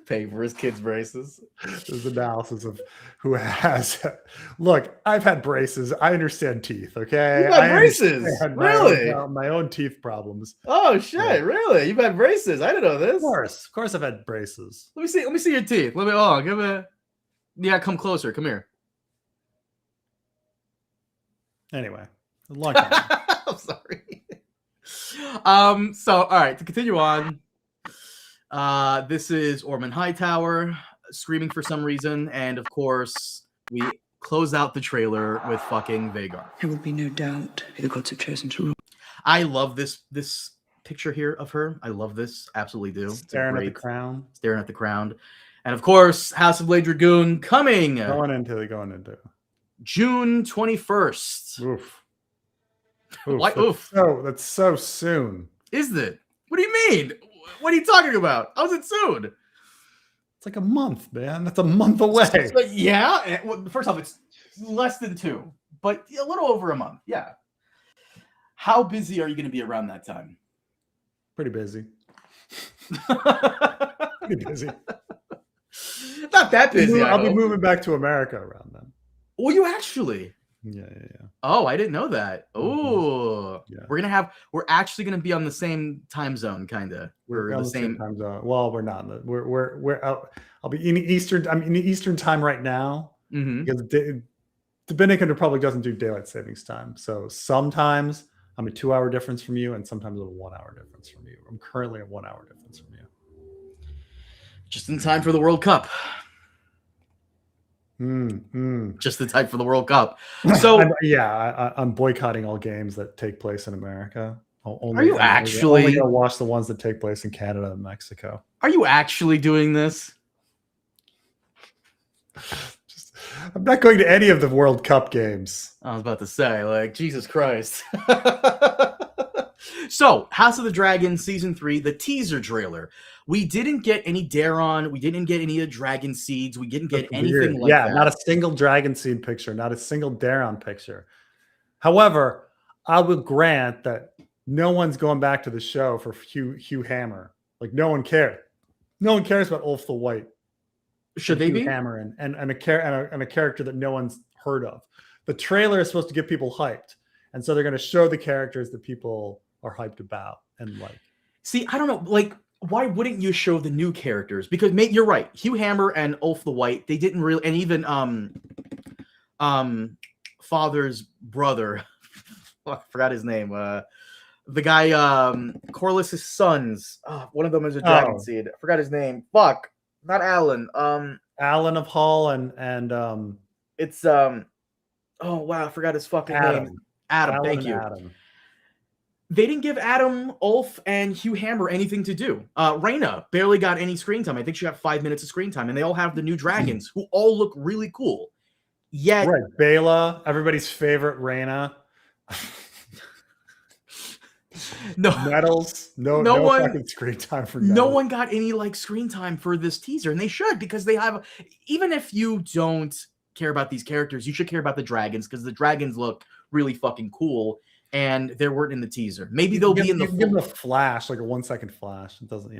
Pay for his kids' braces. There's analysis of who has. Look, I've had braces. I understand teeth. Okay, You've had braces, really? My own teeth problems. Oh shit! Really? You've had braces? I didn't know this. Of course, I've had braces. Let me see your teeth. Yeah, come closer. Come here. Anyway, a long time. I'm sorry. So all right, to continue on. This is Ormond Hightower screaming for some reason, and of course we close out the trailer with fucking Vhagar. There will be no doubt who the gods have chosen to rule. I love this picture here of her. I love this, absolutely do. Staring at the crown, and of course House of Blade Dragoon coming. Going into June 21st. Oof. Like, oof. That's so soon. Is it? What do you mean? What are you talking about? How's it soon? It's like a month, man. That's a month away. Yeah. Well, first off, it's less than 2, but a little over a month. Yeah. How busy are you going to be around that time? Pretty busy. Pretty busy. Not that busy. I'll be moving back to America around then. Oh, you actually? Yeah. Oh, I didn't know that. Oh, yeah. We're actually gonna be on the same time zone, kind of. We're on the same time zone. Well, we're not. We're out. I'll be in Eastern. I'm in Eastern time right now because the Dominican Republic doesn't do daylight savings time. So sometimes I'm a 2-hour difference from you, and sometimes a 1-hour difference from you. I'm currently a 1-hour difference from you. Just in time for the World Cup. Just in time for the World Cup. So I'm boycotting all games that take place in America. Are you actually? I'm only gonna watch the ones that take place in Canada and Mexico. Are you actually doing this? I'm not going to any of the World Cup games. I was about to say, like, Jesus Christ. So, House of the Dragon Season 3, the teaser trailer. We didn't get any Daron. We didn't get any of the dragon seeds. We didn't get anything like that. Yeah, not a single dragon seed picture, not a single Daron picture. However, I will grant that no one's going back to the show for Hugh Hammer. Like, no one cares. No one cares about Ulf the White. Should they be? Hammer and a character that no one's heard of. The trailer is supposed to get people hyped. And so they're going to show the characters that people are hyped about and like. See, I don't know. Like, why wouldn't you show the new characters? Because you're right. Hugh Hammer and Ulf the White, they didn't really, and even Father's brother, I forgot his name. The guy, Corlys's sons. One of them is a dragon seed. I forgot his name. Fuck, not Alan. Alan of Hull and it's oh wow, I forgot his fucking name. Adam. Thank you. Adam. They didn't give Adam, Ulf, and Hugh Hammer anything to do. Rhaena barely got any screen time. I think she got 5 minutes of screen time, and they all have the new dragons who all look really cool. Yet, right, Bela, everybody's favorite Rhaena. No medals, no one, fucking screen time for no one got any like screen time for this teaser, and they should, because they have. Even if you don't care about these characters, you should care about the dragons, because the dragons look really fucking cool. and they weren't in the teaser. Maybe they'll be in the you give them a flash, like a 1 second flash. It doesn't,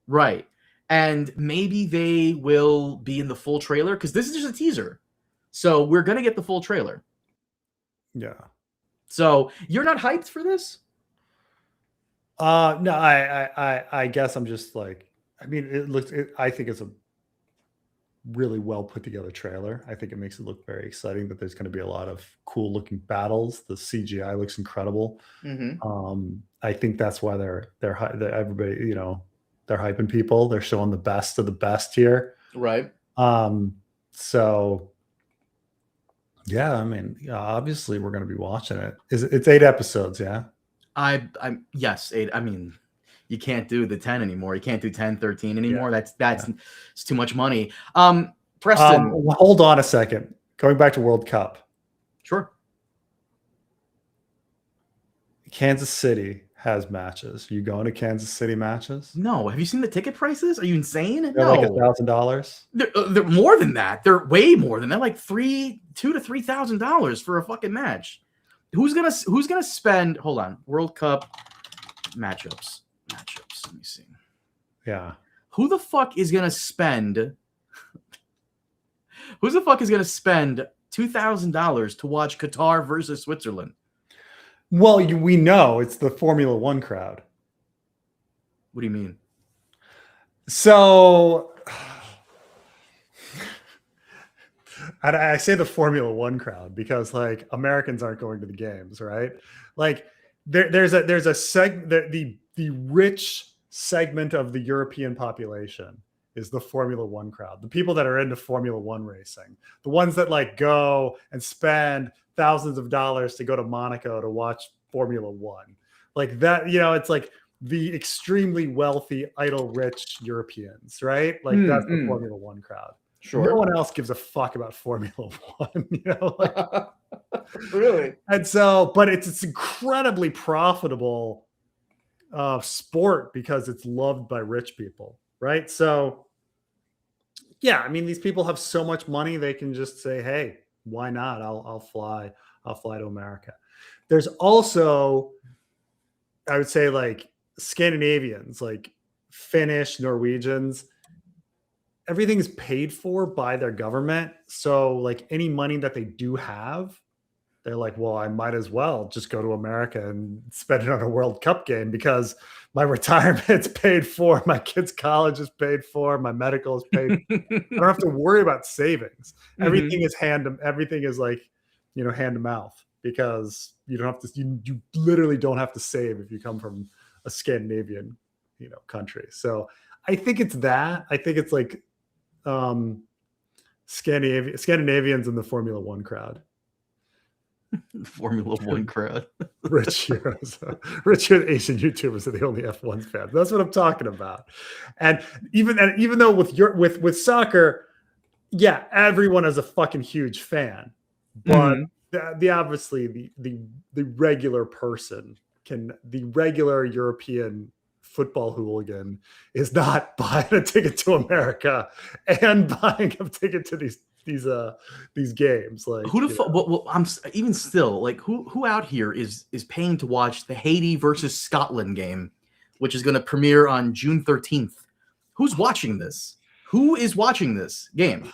right. And maybe they will be in the full trailer because this is just a teaser. So we're gonna get the full trailer. Yeah. So you're not hyped for this? No, I guess I'm just like, I mean, I think it's a really well put together trailer. I think it makes it look very exciting that there's going to be a lot of cool looking battles. The CGI looks incredible. I think that's why they're everybody, they're hyping people. They're showing the best of the best here. Right. So yeah, I mean, obviously we're going to be watching it. It's 8 episodes. Yeah. Yes, 8. I mean, you can't do the 10 anymore. You can't do 10, 13 anymore. That's it's too much money. Preston, hold on a second. Going back to World Cup. Sure. Kansas City has matches. You going to Kansas City matches? No. Have you seen the ticket prices? Are you insane? They're no. like $1,000. They're more than that. They're way more than that. Like $2,000 to $3,000 for a fucking match. Who's gonna spend? Hold on. World Cup matchups. Let me see. Yeah. Who the fuck is gonna spend? Who the fuck is gonna spend $2,000 to watch Qatar versus Switzerland? Well, we know it's the Formula One crowd. What do you mean? So, I say the Formula One crowd because like Americans aren't going to the games, right? Like there's a the rich segment of the European population is the Formula One crowd. The people that are into Formula One racing, the ones that like go and spend thousands of dollars to go to Monaco to watch Formula One, like that. It's like the extremely wealthy, idle rich Europeans, right? Like that's the Formula One crowd. Sure. No one else gives a fuck about Formula One, Really? And so, but it's incredibly profitable sport because it's loved by rich people, right? So, yeah, I mean, these people have so much money they can just say, "Hey, why not? I'll fly to America." There's also, I would say, like Scandinavians, like Finnish, Norwegians. Everything is paid for by their government. So like any money that they do have, they're like, well, I might as well just go to America and spend it on a World Cup game because my retirement's paid for, my kids' college is paid for, my medical is paid. I don't have to worry about savings. Everything is everything is like, hand to mouth because you don't have to, you literally don't have to save if you come from a Scandinavian, country. So I think it's that. I think it's like, Scandinavians in the Formula One crowd. Formula One crowd. Rich heroes. Rich Asian YouTubers are the only F1 fans. That's what I'm talking about. And even though with soccer, yeah, everyone is a fucking huge fan. But the obviously the regular person the regular European football hooligan is not buying a ticket to America and buying a ticket to these games. Like who the fuck? Well, I'm even still like who out here is paying to watch the Haiti versus Scotland game, which is going to premiere on June 13th. Who's watching this? Who is watching this game?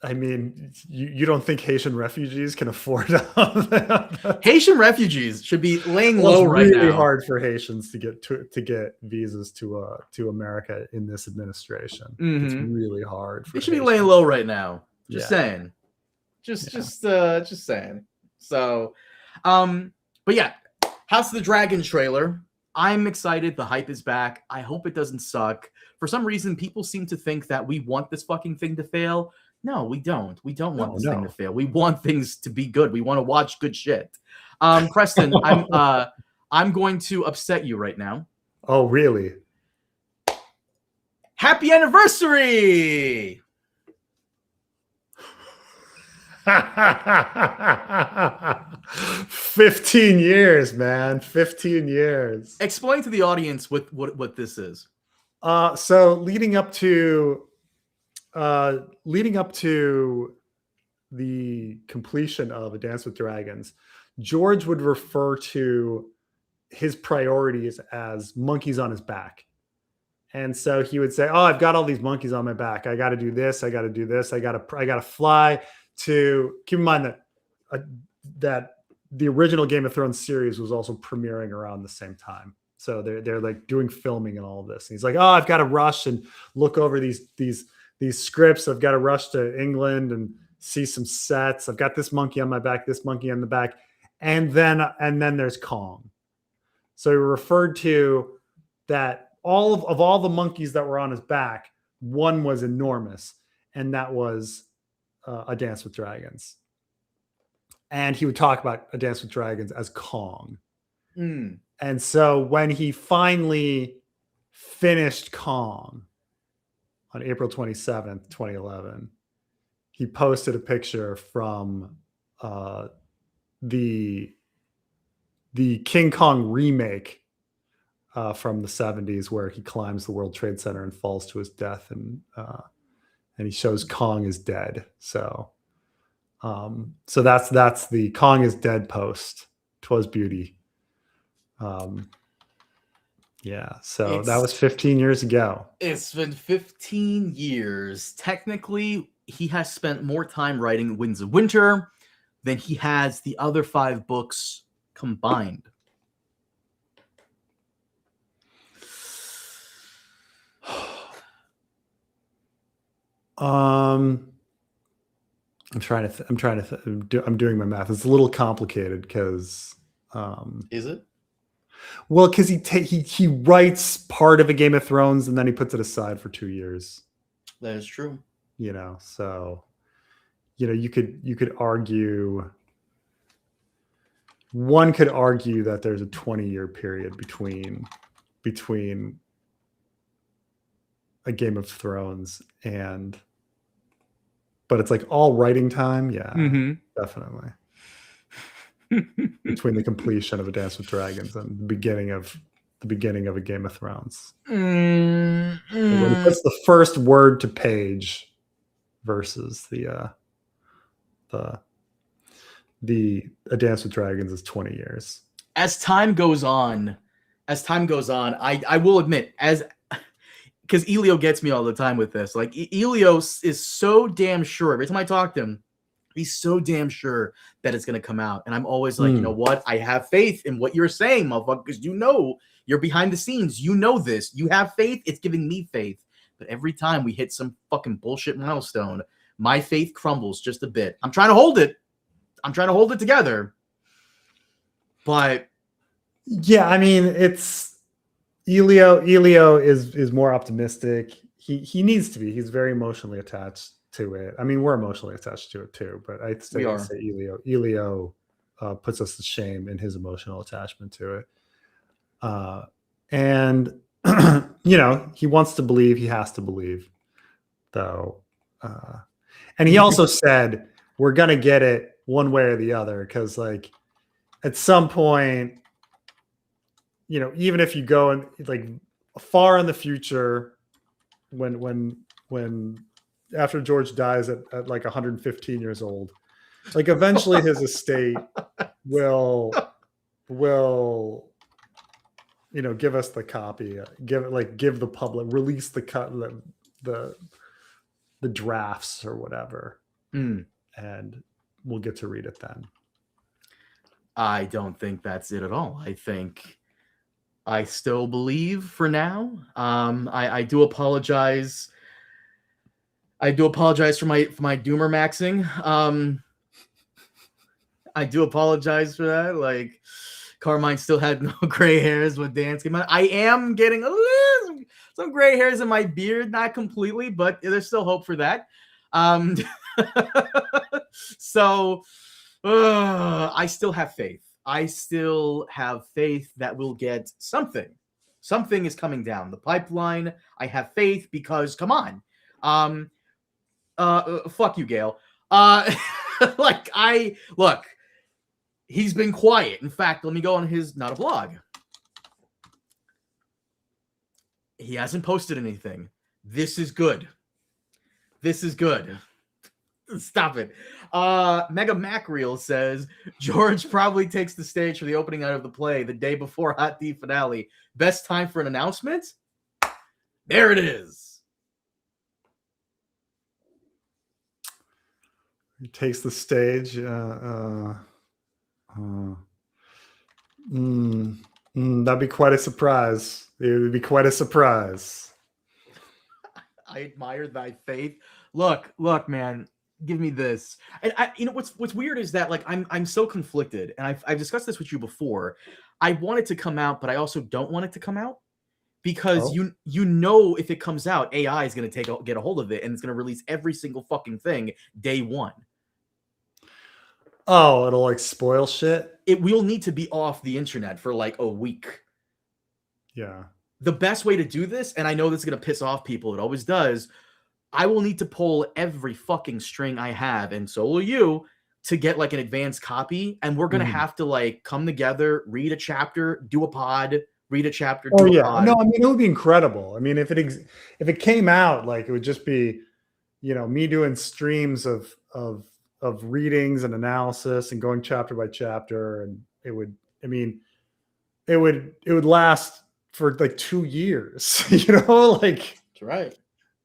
I mean, you don't think Haitian refugees can afford Haitian refugees should be laying low right now. It's really hard for Haitians to get visas to America in this administration. It's really hard. They should be laying low right now. Just saying. Just saying. So, but yeah, House of the Dragon trailer. I'm excited. The hype is back. I hope it doesn't suck. For some reason, people seem to think that we want this fucking thing to fail. No, we don't. We don't want this thing to fail. We want things to be good. We want to watch good shit. Preston, I'm going to upset you right now. Oh, really? Happy anniversary! 15 years, man. 15 years. Explain to the audience what this is. So leading up to the completion of A Dance with Dragons, George would refer to his priorities as monkeys on his back. And so he would say, "Oh, I've got all these monkeys on my back. I got to do this. I got to do this. I got to fly to." Keep in mind that the original Game of Thrones series was also premiering around the same time. So they're like doing filming and all of this. And he's like, "Oh, I've got to rush and look over these scripts. I've got to rush to England and see some sets. I've got this monkey on my back, this monkey on the back, and then there's Kong." So he referred to that all of the monkeys that were on his back, one was enormous, and that was A Dance with Dragons. And he would talk about A Dance with Dragons as Kong. And so when he finally finished Kong on April 27th, 2011, he posted a picture from the King Kong remake from the 70s, where he climbs the World Trade Center and falls to his death, and he shows Kong is dead. So that's the Kong is dead post. 'Twas beauty. So that was 15 years ago. It's been 15 years. Technically, he has spent more time writing Winds of Winter than he has the other 5 books combined. I'm doing my math. It's a little complicated because Is it? Well, because he writes part of a Game of Thrones and then he puts it aside for 2 years. That is true. So you could argue, one could argue that there's a 20-year period between a Game of Thrones but it's like all writing time. Yeah, definitely. Between the completion of A Dance with Dragons and the beginning of a Game of Thrones. When he puts the first word to page versus the A Dance with Dragons is 20 years. As time goes on, I will admit, because Elio gets me all the time with this. Like, Elio is so damn sure. Every time I talk to him, he's so damn sure that it's going to come out. And I'm always like, you know what? I have faith in what you're saying, motherfucker, because you're behind the scenes. You know this. You have faith. It's giving me faith. But every time we hit some fucking bullshit milestone, my faith crumbles just a bit. I'm trying to hold it. I'm trying to hold it together. But yeah, I mean, it's Elio is more optimistic. He needs to be. He's very emotionally attached to it. I mean, we're emotionally attached to it too, but I'd say Elio puts us to shame in his emotional attachment to it. And he wants to believe. He has to believe, though. And he also said we're gonna get it one way or the other, because like at some point, even if you go and like far in the future, when after George dies at like 115 years old, like eventually his estate will give us the copy, give the public, release the cut, the drafts or whatever, and we'll get to read it then. I don't think that's it at all. I still believe for now. I do apologize. I do apologize for my doomer maxing. I do apologize for that. Like, Carmine still had no gray hairs when Dance came out. I am getting some gray hairs in my beard, not completely, but there's still hope for that. So I still have faith. I still have faith that we'll get something. Something is coming down the pipeline. I have faith because, come on. Fuck you, Gail. Look, he's been quiet. In fact, let me go on his, not a blog. He hasn't posted anything. This is good. This is good. Stop it. Mega Macreal says George probably takes the stage for the opening night of the play the day before Hot D finale. Best time for an announcement? There it is. He takes the stage. That'd be quite a surprise. It would be quite a surprise. I admire thy faith. Look, man. Give me this. And what's weird is that like I'm so conflicted, and I've discussed this with you before. I want it to come out, but I also don't want it to come out because you know if it comes out, AI is going to get a hold of it and it's going to release every single fucking thing day one. Oh, it'll like spoil shit. It will need to be off the internet for like a week. Yeah. The best way to do this, and I know this is going to piss off people, it always does. I will need to pull every fucking string I have, and so will you, to get like an advanced copy. And we're gonna have to like come together, read a chapter, do a pod, read a chapter. Oh yeah, no, I mean it would be incredible. I mean, if it came out, like it would just be, me doing streams of readings and analysis and going chapter by chapter, and it would last for like 2 years. Like that's right.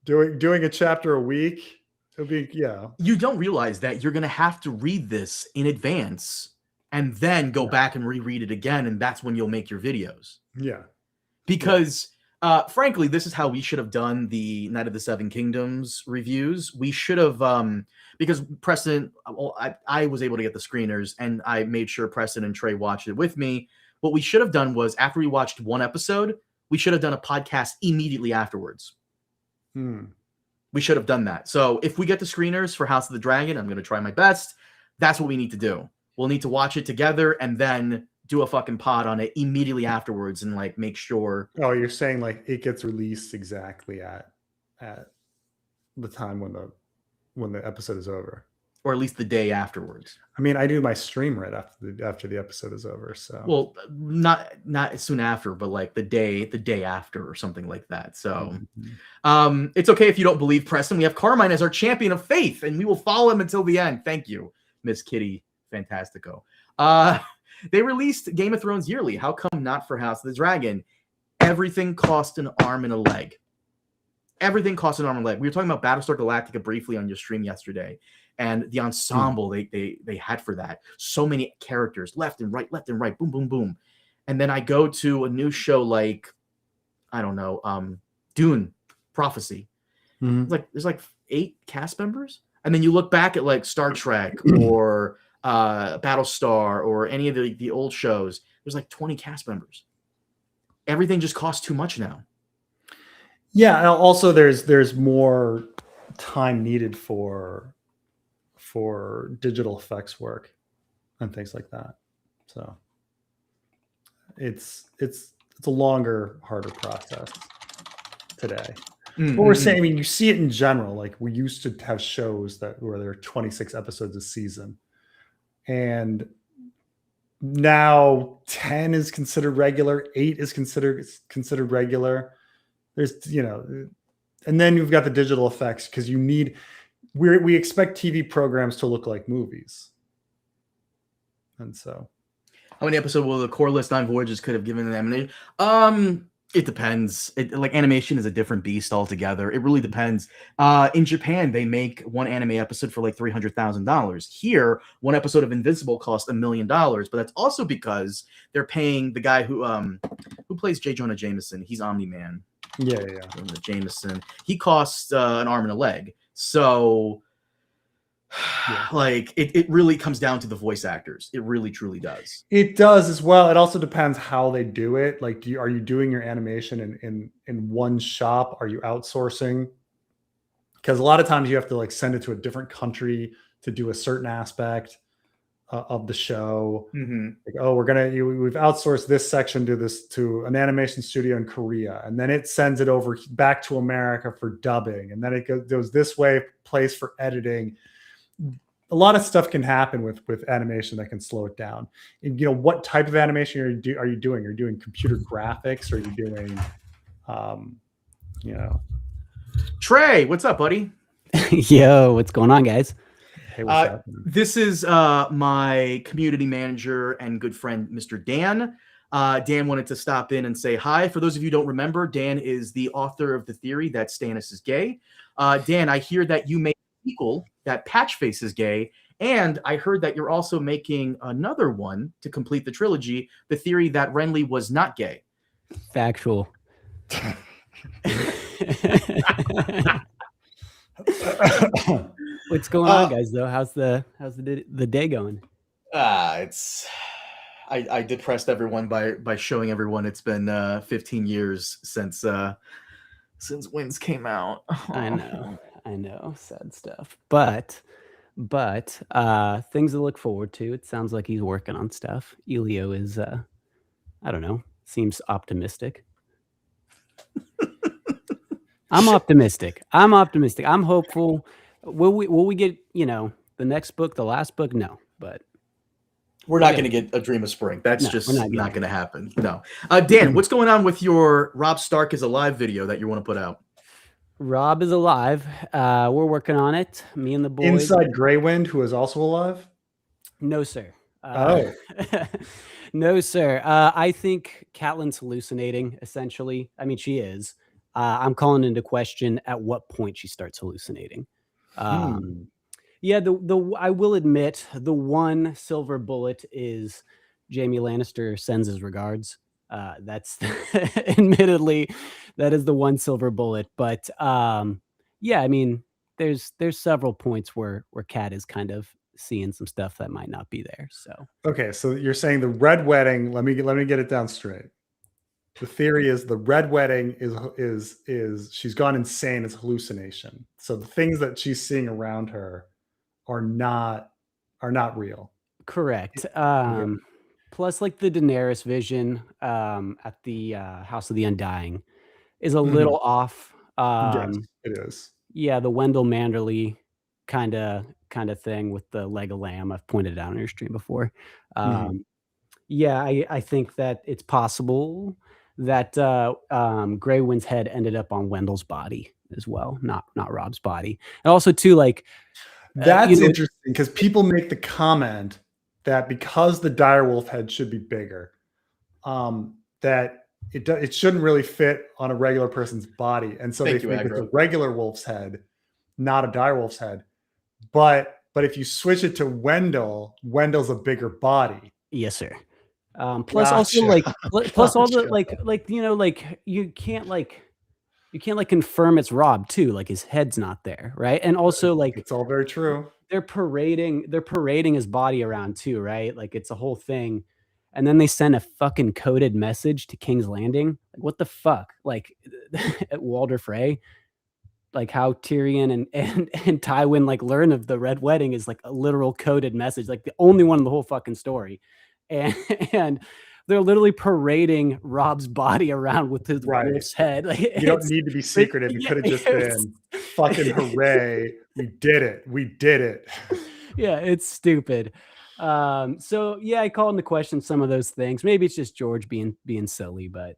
Doing a chapter a week, it'll be, yeah. You don't realize that you're gonna have to read this in advance and then go back and reread it again, and that's when you'll make your videos. Yeah. Because frankly, this is how we should have done the Night of the Seven Kingdoms reviews. We should have because Preston, I was able to get the screeners, and I made sure Preston and Trey watched it with me. What we should have done was, after we watched one episode, we should have done a podcast immediately afterwards. We should have done that. So if we get the screeners for House of the Dragon, I'm going to try my best. That's what we need to do. We'll need to watch it together and then do a fucking pod on it immediately afterwards and like make sure. Oh, you're saying like it gets released exactly at the time when the episode is over, or at least the day afterwards. I mean, I do my stream right after the episode is over. So, well, not soon after, but like the day after or something like that. So, it's okay if you don't believe Preston. We have Carmine as our champion of faith, and we will follow him until the end. Thank you, Miss Kitty Fantastico. They released Game of Thrones yearly. How come not for House of the Dragon? Everything cost an arm and a leg. Everything cost an arm and a leg. We were talking about Battlestar Galactica briefly on your stream yesterday, and the ensemble they had for that. So many characters, left and right, boom, boom, boom. And then I go to a new show like, I don't know, Dune Prophecy. There's like 8 cast members. And then you look back at like Star Trek or Battlestar or any of the old shows, there's like 20 cast members. Everything just costs too much now. Yeah. Also, there's more time needed for digital effects work and things like that. So it's a longer, harder process today. But we're saying, I mean, you see it in general. Like we used to have shows where there are 26 episodes a season, and now 10 is considered regular, 8 is considered regular. There's, and then you've got the digital effects because we expect TV programs to look like movies. And so, how many episodes will the Core List 9 Voyages could have given an animation? It depends. Like animation is a different beast altogether. It really depends. In Japan, they make one anime episode for like $300,000. Here, one episode of Invincible costs $1 million, but that's also because they're paying the guy who plays J. Jonah Jameson. He's Omni-Man. Yeah. Jameson. He costs an arm and a leg. So, like, it really comes down to the voice actors. It really, truly does. It does as well. It also depends how they do it. Like, are you doing your animation in one shop? Are you outsourcing? Because a lot of times you have to like send it to a different country to do a certain aspect of the show. Like, oh, we've outsourced this section to an animation studio in Korea, and then it sends it over back to America for dubbing, and then it goes this way, place for editing. A lot of stuff can happen with animation that can slow it down. And, what type of animation are you doing? Are you doing computer graphics? Or are you doing, Trey, what's up, buddy? Yo, what's going on, guys? Hey, what's happening? This is my community manager and good friend, Mr. Dan. Dan wanted to stop in and say hi. For those of you who don't remember, Dan is the author of the theory that Stannis is gay. Dan, I hear that you made a sequel that Patchface is gay, and I heard that you're also making another one to complete the trilogy, the theory that Renly was not gay. Factual. What's going on, guys? Though, how's the day going? I depressed everyone by showing everyone it's been 15 years since Winds came out. I know, sad stuff. But things to look forward to. It sounds like he's working on stuff. Elio is I don't know, seems optimistic. I'm optimistic. I'm hopeful. Will we get, the next book, the last book? No, but we're not going to get A Dream of Spring. That's just not going to happen. No. Dan, what's going on with your Robb Stark is Alive video that you want to put out? Robb is alive. We're working on it. Me and the boys. Inside Greywind, who is also alive? No, sir. No, sir. I think Catelyn's hallucinating, essentially. I mean, she is. I'm calling into question at what point she starts hallucinating. Yeah, I will admit the one silver bullet is Jaime Lannister sends his regards. That's admittedly that is the one silver bullet, but yeah, I mean, there's several points where Cat is kind of seeing some stuff that might not be there. So okay, so you're saying the Red Wedding. Let me get it down straight. The theory is the Red Wedding is she's gone insane. It's hallucination. So the things that she's seeing around her are not real. Correct. Plus, like the Daenerys vision at the House of the Undying is a little off. Yes, it is. Yeah, the Wendell Manderly kind of thing with the leg of lamb. I've pointed it out on your stream before. Yeah, I think that it's possible that Grey Wind's head ended up on Wendell's body as well, not Robb's body. And also too, like that's interesting because people make the comment that because the direwolf head should be bigger, that it shouldn't really fit on a regular person's body, and so they think it's a regular wolf's head, not a direwolf's head. But if you switch it to Wendell's a bigger body. Yes, sir. Plus also all the you can't confirm it's Robb too, like his head's not there, right? And also like it's all very true. They're parading his body around too, right? Like it's a whole thing. And then they send a fucking coded message to King's Landing. Like what the fuck? Like at Walder Frey, like how Tyrion and Tywin like learn of the Red Wedding is like a literal coded message, like the only one in the whole fucking story. And they're literally parading Robb's body around with his wolf's head. Like, you don't need to be secretive. It could have just been fucking hooray. We did it. Yeah, it's stupid. So yeah, I call into question some of those things. Maybe it's just George being silly, but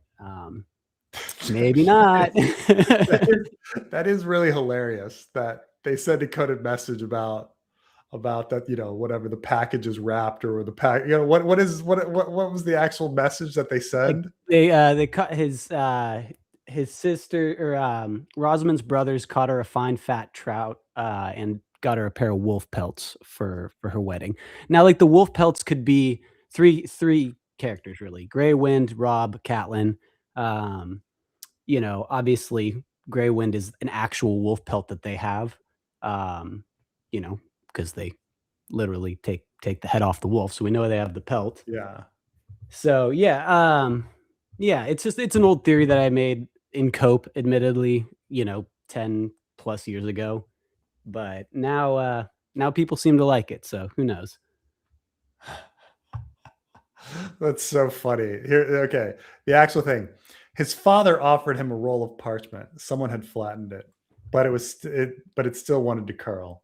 maybe not. that is really hilarious that they sent a coded message about that, whatever the package is wrapped or the pack, what was the actual message that they sent? Like they cut his sister or Rosamund's brothers caught her a fine fat trout and got her a pair of wolf pelts for her wedding. Now, like the wolf pelts could be three characters really: Grey Wind, Robb, Catelyn. Obviously Grey Wind is an actual wolf pelt that they have. Because they literally take the head off the wolf, so we know they have the pelt. Yeah. So yeah, it's an old theory that I made in Cope, admittedly, 10 plus years ago, but now people seem to like it. So who knows? That's so funny. Here, okay, the actual thing. His father offered him a roll of parchment. Someone had flattened it, but it still wanted to curl.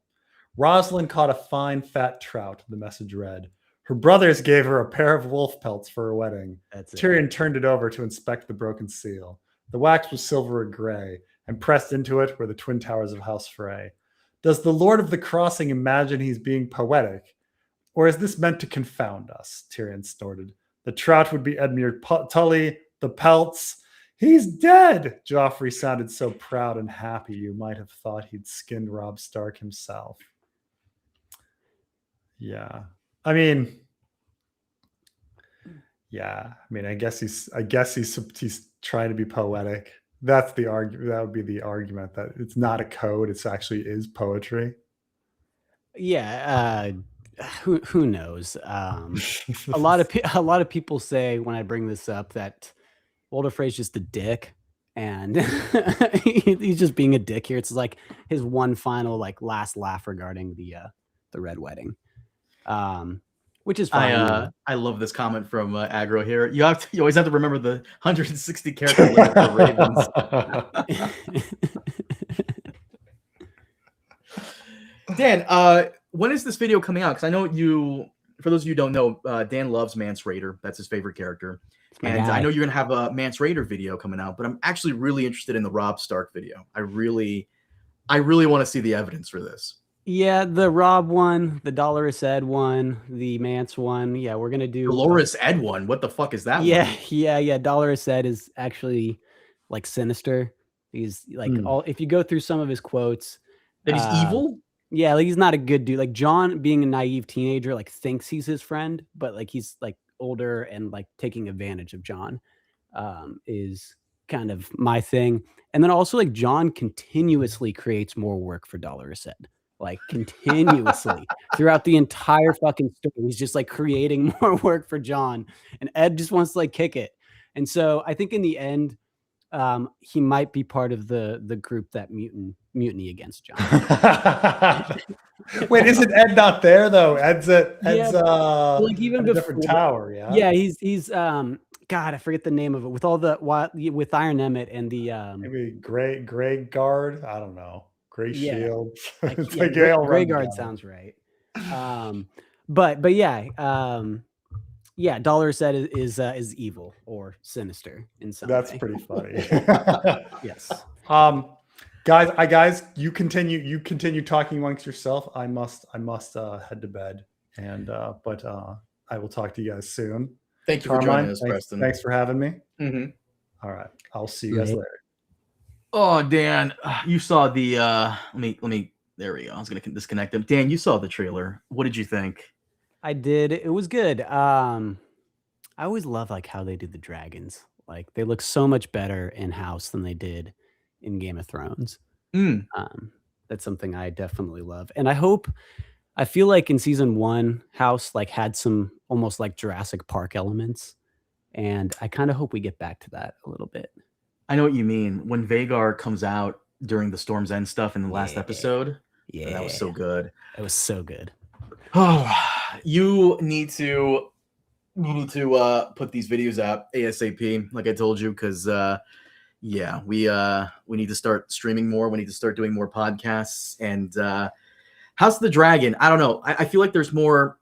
Rosalind caught a fine fat trout, the message read. Her brothers gave her a pair of wolf pelts for her wedding. Tyrion turned it over to inspect the broken seal. The wax was silver and gray, and pressed into it were the twin towers of House Frey. Does the Lord of the Crossing imagine he's being poetic? Or is this meant to confound us? Tyrion snorted. The trout would be Edmure Tully, the pelts. He's dead! Joffrey sounded so proud and happy you might have thought he'd skinned Robb Stark himself. Yeah. I mean, I guess he's trying to be poetic. That's the argument. That would be the argument that it's not a code. It's actually is poetry. Yeah. Who knows? A lot of people say when I bring this up that Walder Frey's just a dick, and he's just being a dick here. It's like his one final last laugh regarding the Red Wedding, which is fine. I love this comment from Aggro here. You always have to remember the 160 character limit for Ravens. Dan, when is this video coming out? Because I know for those of you who don't know, Dan loves Mance Rayder. That's his favorite character. And I know you're going to have a Mance Rayder video coming out, but I'm actually really interested in the Robb Stark video. I really want to see the evidence for this. Yeah, the Robb one, the Dolorous Ed one, the Mance one. Yeah, we're going to do... Dolorous Ed one? What the fuck is that one? Yeah. Dolorous Ed is actually sinister. He's if you go through some of his quotes... That he's evil? Yeah, he's not a good dude. John, being a naive teenager, thinks he's his friend, but he's older and taking advantage of John is kind of my thing. And then also John continuously creates more work for Dolorous Ed. Continuously throughout the entire fucking story. He's just creating more work for John, and Ed just wants to kick it. And so I think in the end, he might be part of the group that mutiny against John. Wait, isn't Ed not there though? Ed's even a different tower. Yeah, he's God, I forget the name of it. With all with Iron Emmett and the maybe Grey Guard. I don't know. Gray Shield. Grey Guard sounds right. But yeah, Dolorous Ed is evil or sinister in some That's way. pretty funny. Yes. Guys, you continue talking amongst yourself. I must head to bed, and but I will talk to you guys soon. Thank you Carmine, for joining us, Preston. Thanks for having me. Mm-hmm. All right, I'll see you guys later. Oh, Dan, you saw the let me there we go. I was gonna disconnect him. Dan, you saw the trailer. What did you think? I did. It was good. I always love how they did the dragons. They look so much better in house than they did in Game of Thrones. That's something I definitely love. And I feel in season 1, House had some almost Jurassic Park elements. And I kind of hope we get back to that a little bit. I know what you mean. When Vhagar comes out during the Storm's End stuff in the last episode. Yeah, that was so good. It was so good. Oh, you need to put these videos out ASAP, like I told you, because we need to start streaming more. We need to start doing more podcasts. And House of the Dragon, I don't know. I feel like there's more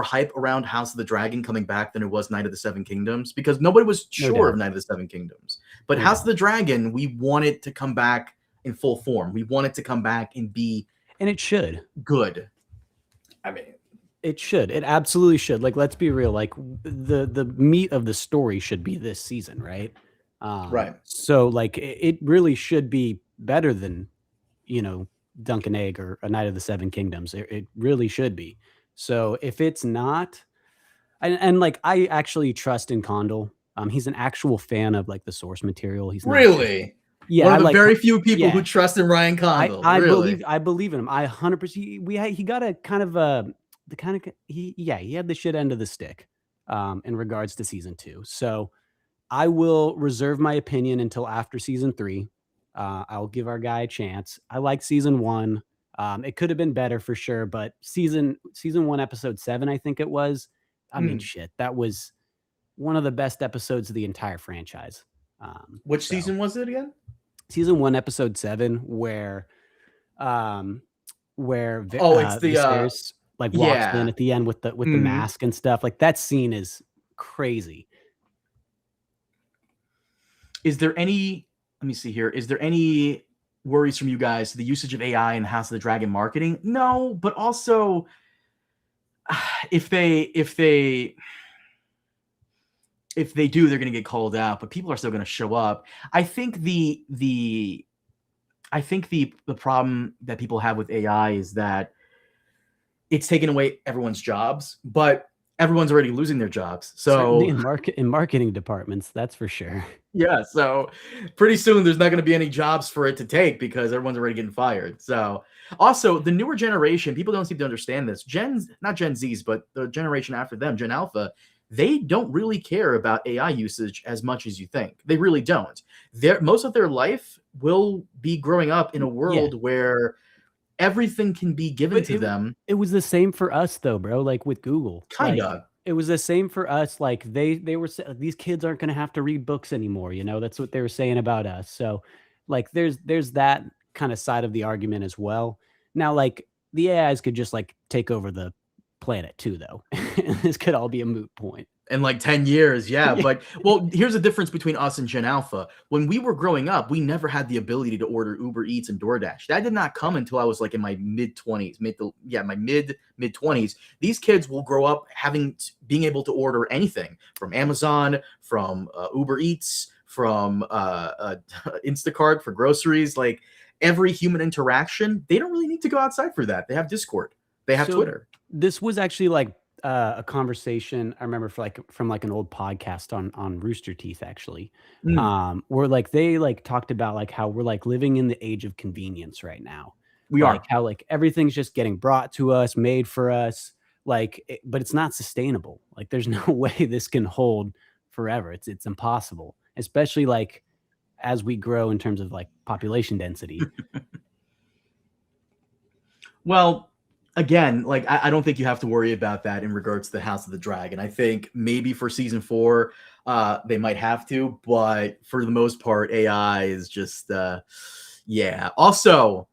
hype around House of the Dragon coming back than it was Night of the Seven Kingdoms, because nobody was sure of Night of the Seven Kingdoms. But House of the Dragon, we want it to come back in full form. We want it to come back and be, and it should, good. I mean, it should. It absolutely should. Let's be real. The meat of the story should be this season, right? Right. So it really should be better than, Dunk and Egg or A Night of the Seven Kingdoms. It really should be. So if it's not, and I actually trust in Condal. He's an actual fan of the source material. He's not, really. Yeah, one of the very few people who trust in Ryan Condal. I believe in him. I 100%. He got a kind of he had the shit end of the stick in regards to season 2. So I will reserve my opinion until after season 3. I'll give our guy a chance. I like season 1. It could have been better for sure, but season 1, episode 7, I think it was. I mean, shit, that was one of the best episodes of the entire franchise. Which season was it again? Season 1, episode 7, where it's the Viserys, walks in at the end with the mask and stuff. That scene is crazy. Is there any? Let me see here. Is there any worries from you guys, the usage of AI in House of the Dragon marketing? No, but also if they do, they're going to get called out, but people are still going to show up. I think the problem that people have with AI is that it's taken away everyone's jobs, but everyone's already losing their jobs. So certainly in marketing departments, that's for sure. yeah, so pretty soon there's not going to be any jobs for it to take because everyone's already getting fired. So also the newer generation, people don't seem to understand this. Not Gen Zs, but the generation after them, Gen Alpha, they don't really care about AI usage as much as you think. They really don't. Most of their life will be growing up in a world where everything can be given to them. It was the same for us though, bro. Like with Google, Kinda. It was the same for us. Like they were these kids aren't going to have to read books anymore. You know, that's what they were saying about us. So, like, there's that kind of side of the argument as well. Now, like the AIs could just like take over the planet too, though. This could all be a moot point. In like 10 years, yeah. But, well, here's the difference between us and Gen Alpha. When we were growing up, we never had the ability to order Uber Eats and DoorDash. That did not come until I was like in my mid-20s, mid-20s. These kids will grow up being able to order anything from Amazon, from Uber Eats, from Instacart for groceries. Like every human interaction, they don't really need to go outside for that. They have Discord. They have Twitter. This was actually like a conversation I remember from an old podcast on Rooster Teeth, actually, where like they like talked about like how we're like living in the age of convenience right now. We like are how like everything's just getting brought to us, made for us, but it's not sustainable. Like there's no way this can hold forever. It's impossible, especially like as we grow in terms of like population density. Well, again, like I don't think you have to worry about that in regards to the House of the Dragon. I think maybe for season 4, they might have to, but for the most part, AI is just yeah. Also,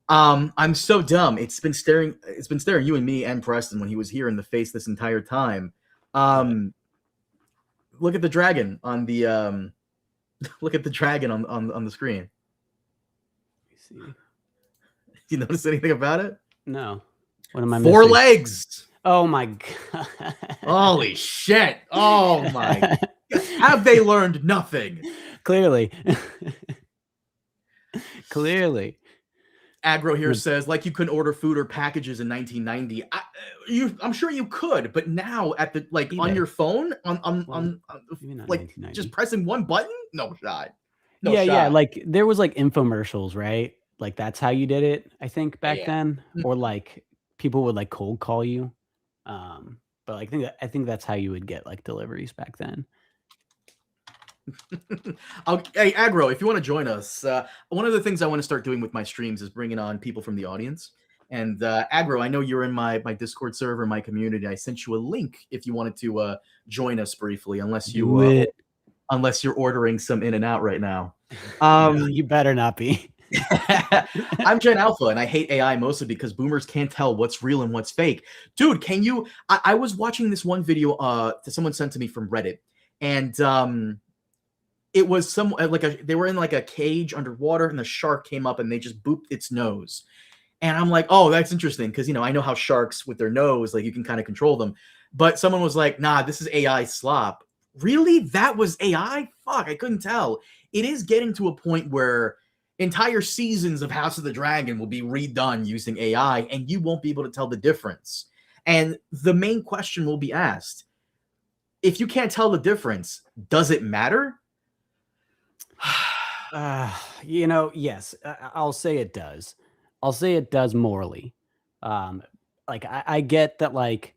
I'm so dumb. It's been staring you and me and Preston when he was here in the face this entire time. Look at the dragon on the look at the dragon on the screen. Let me see. Do you notice anything about it? No. What am I 4 missing? legs. Oh my god. Holy shit. Oh my. Have they learned nothing? Clearly. Clearly. Aggro here says, like you couldn't order food or packages in 1990. I'm sure you could, but now at the on your phone, on like just pressing one button? No shot. No shot. Yeah, like there was like infomercials, right? Like that's how you did it, I think, back then. Or like people would like cold call you. But I think that's how you would get like deliveries back then. Hey, Aggro, if you want to join us, one of the things I want to start doing with my streams is bringing on people from the audience. And Aggro, I know you're in my Discord server, my community. I sent you a link if you wanted to join us briefly, unless you're ordering some In-N-Out right now. You better not be. I'm Gen Alpha, and I hate AI mostly because boomers can't tell what's real and what's fake. Dude, can you? I was watching this one video that someone sent to me from Reddit, and it was they were in like a cage underwater, and the shark came up and they just booped its nose. And I'm like, oh, that's interesting because I know how sharks with their nose, like you can kind of control them. But someone was like, nah, this is AI slop. Really? That was AI? Fuck, I couldn't tell. It is getting to a point where entire seasons of House of the Dragon will be redone using AI, and you won't be able to tell the difference. And the main question will be asked, if you can't tell the difference, does it matter? Yes, I'll say it does. I'll say it does morally. Like I get that, like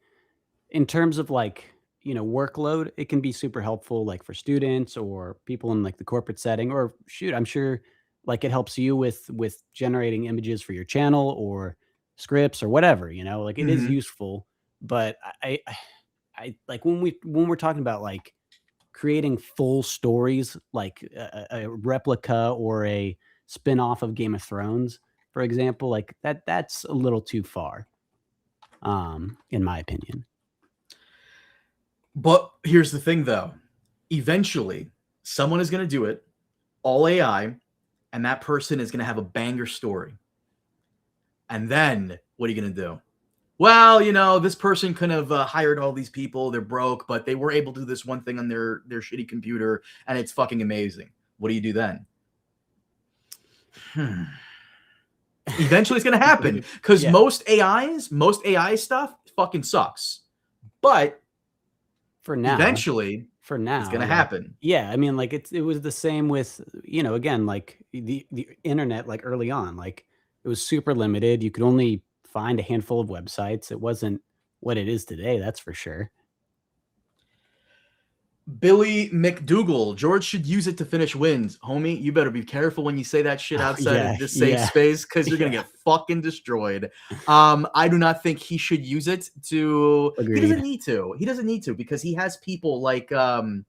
in terms of like workload, it can be super helpful, like for students or people in like the corporate setting, or shoot, I'm sure like it helps you with generating images for your channel or scripts or whatever. Like it is useful. But I like when we're talking about like creating full stories, like a replica or a spin-off of Game of Thrones, for example, like that's a little too far, in my opinion. But here's the thing, though. Eventually, someone is going to do it, all AI, and that person is going to have a banger story. And then what are you going to do? Well, you know, this person could have hired all these people. They're broke, but they were able to do this one thing on their shitty computer, and it's fucking amazing. What do you do then? Eventually it's going to happen because most AI stuff fucking sucks. But for now, eventually it's going to happen. Yeah. I mean, like it was the same with, you know, again, like the internet, like early on, like it was super limited. You could only find a handful of websites. It wasn't what it is today. That's for sure. Billy McDougal, George should use it to finish wins. Homie, you better be careful when you say that shit outside of this safe space, because you're going to get fucking destroyed. I do not think he should use it to... Agreed. He doesn't need to. He doesn't need to, because he has people like... Elio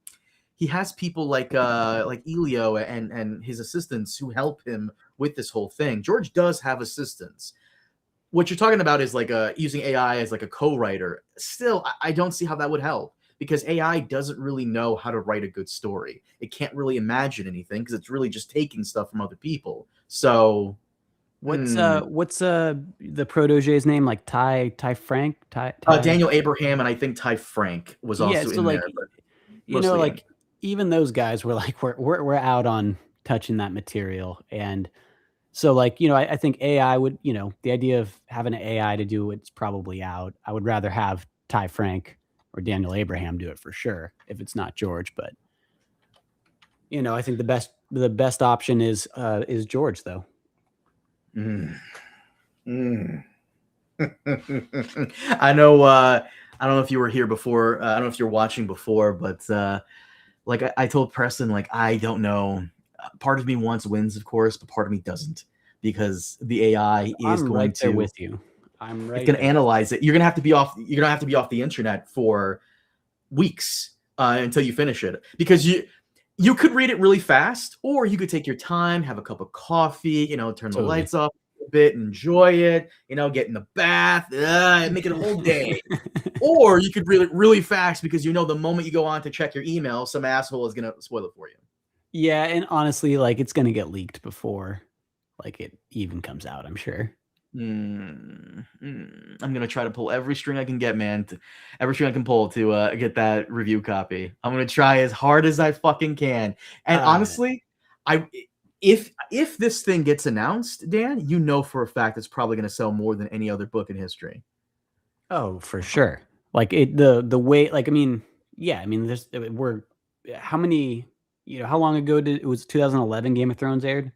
and his assistants who help him with this whole thing. George does have assistants. What you're talking about is like using AI as like a co-writer. Still, I don't see how that would help, because AI doesn't really know how to write a good story. It can't really imagine anything because it's really just taking stuff from other people. So what's the protege's name? Like Ty Frank? Daniel Abraham, and I think Ty Frank was also in like, there. But you know, like even those guys were like, we're out on touching that material. And so like, you know, I think AI would, you know, the idea of having an AI to do it's probably out. I would rather have Ty Frank or Daniel Abraham do it for sure, if it's not George. But you know, I think the best option is George, though. I know. I don't know if you were here before. I don't know if you're watching before, but like I told Preston, like I don't know. Part of me wants wins, of course, but part of me doesn't, because the AI is going right there to with you. I'm right. It's going to analyze it. You're going to have to be off. You're going to have to be off the internet for weeks until you finish it, because you could read it really fast, or you could take your time, have a cup of coffee, you know, turn the lights off a bit, enjoy it, you know, get in the bath, and make it a whole day. Or you could read it really fast, because you know the moment you go on to check your email, some asshole is going to spoil it for you. Yeah, and honestly, like it's going to get leaked before like it even comes out, I'm sure. I'm gonna try to pull every string I can get, man. Every string I can pull to get that review copy. I'm gonna try as hard as I fucking can. And honestly, if this thing gets announced, Dan, you know for a fact it's probably gonna sell more than any other book in history. Oh, for sure. Like the way, like I mean, yeah, I mean, how many, you know, how long ago did it was 2011 Game of Thrones aired?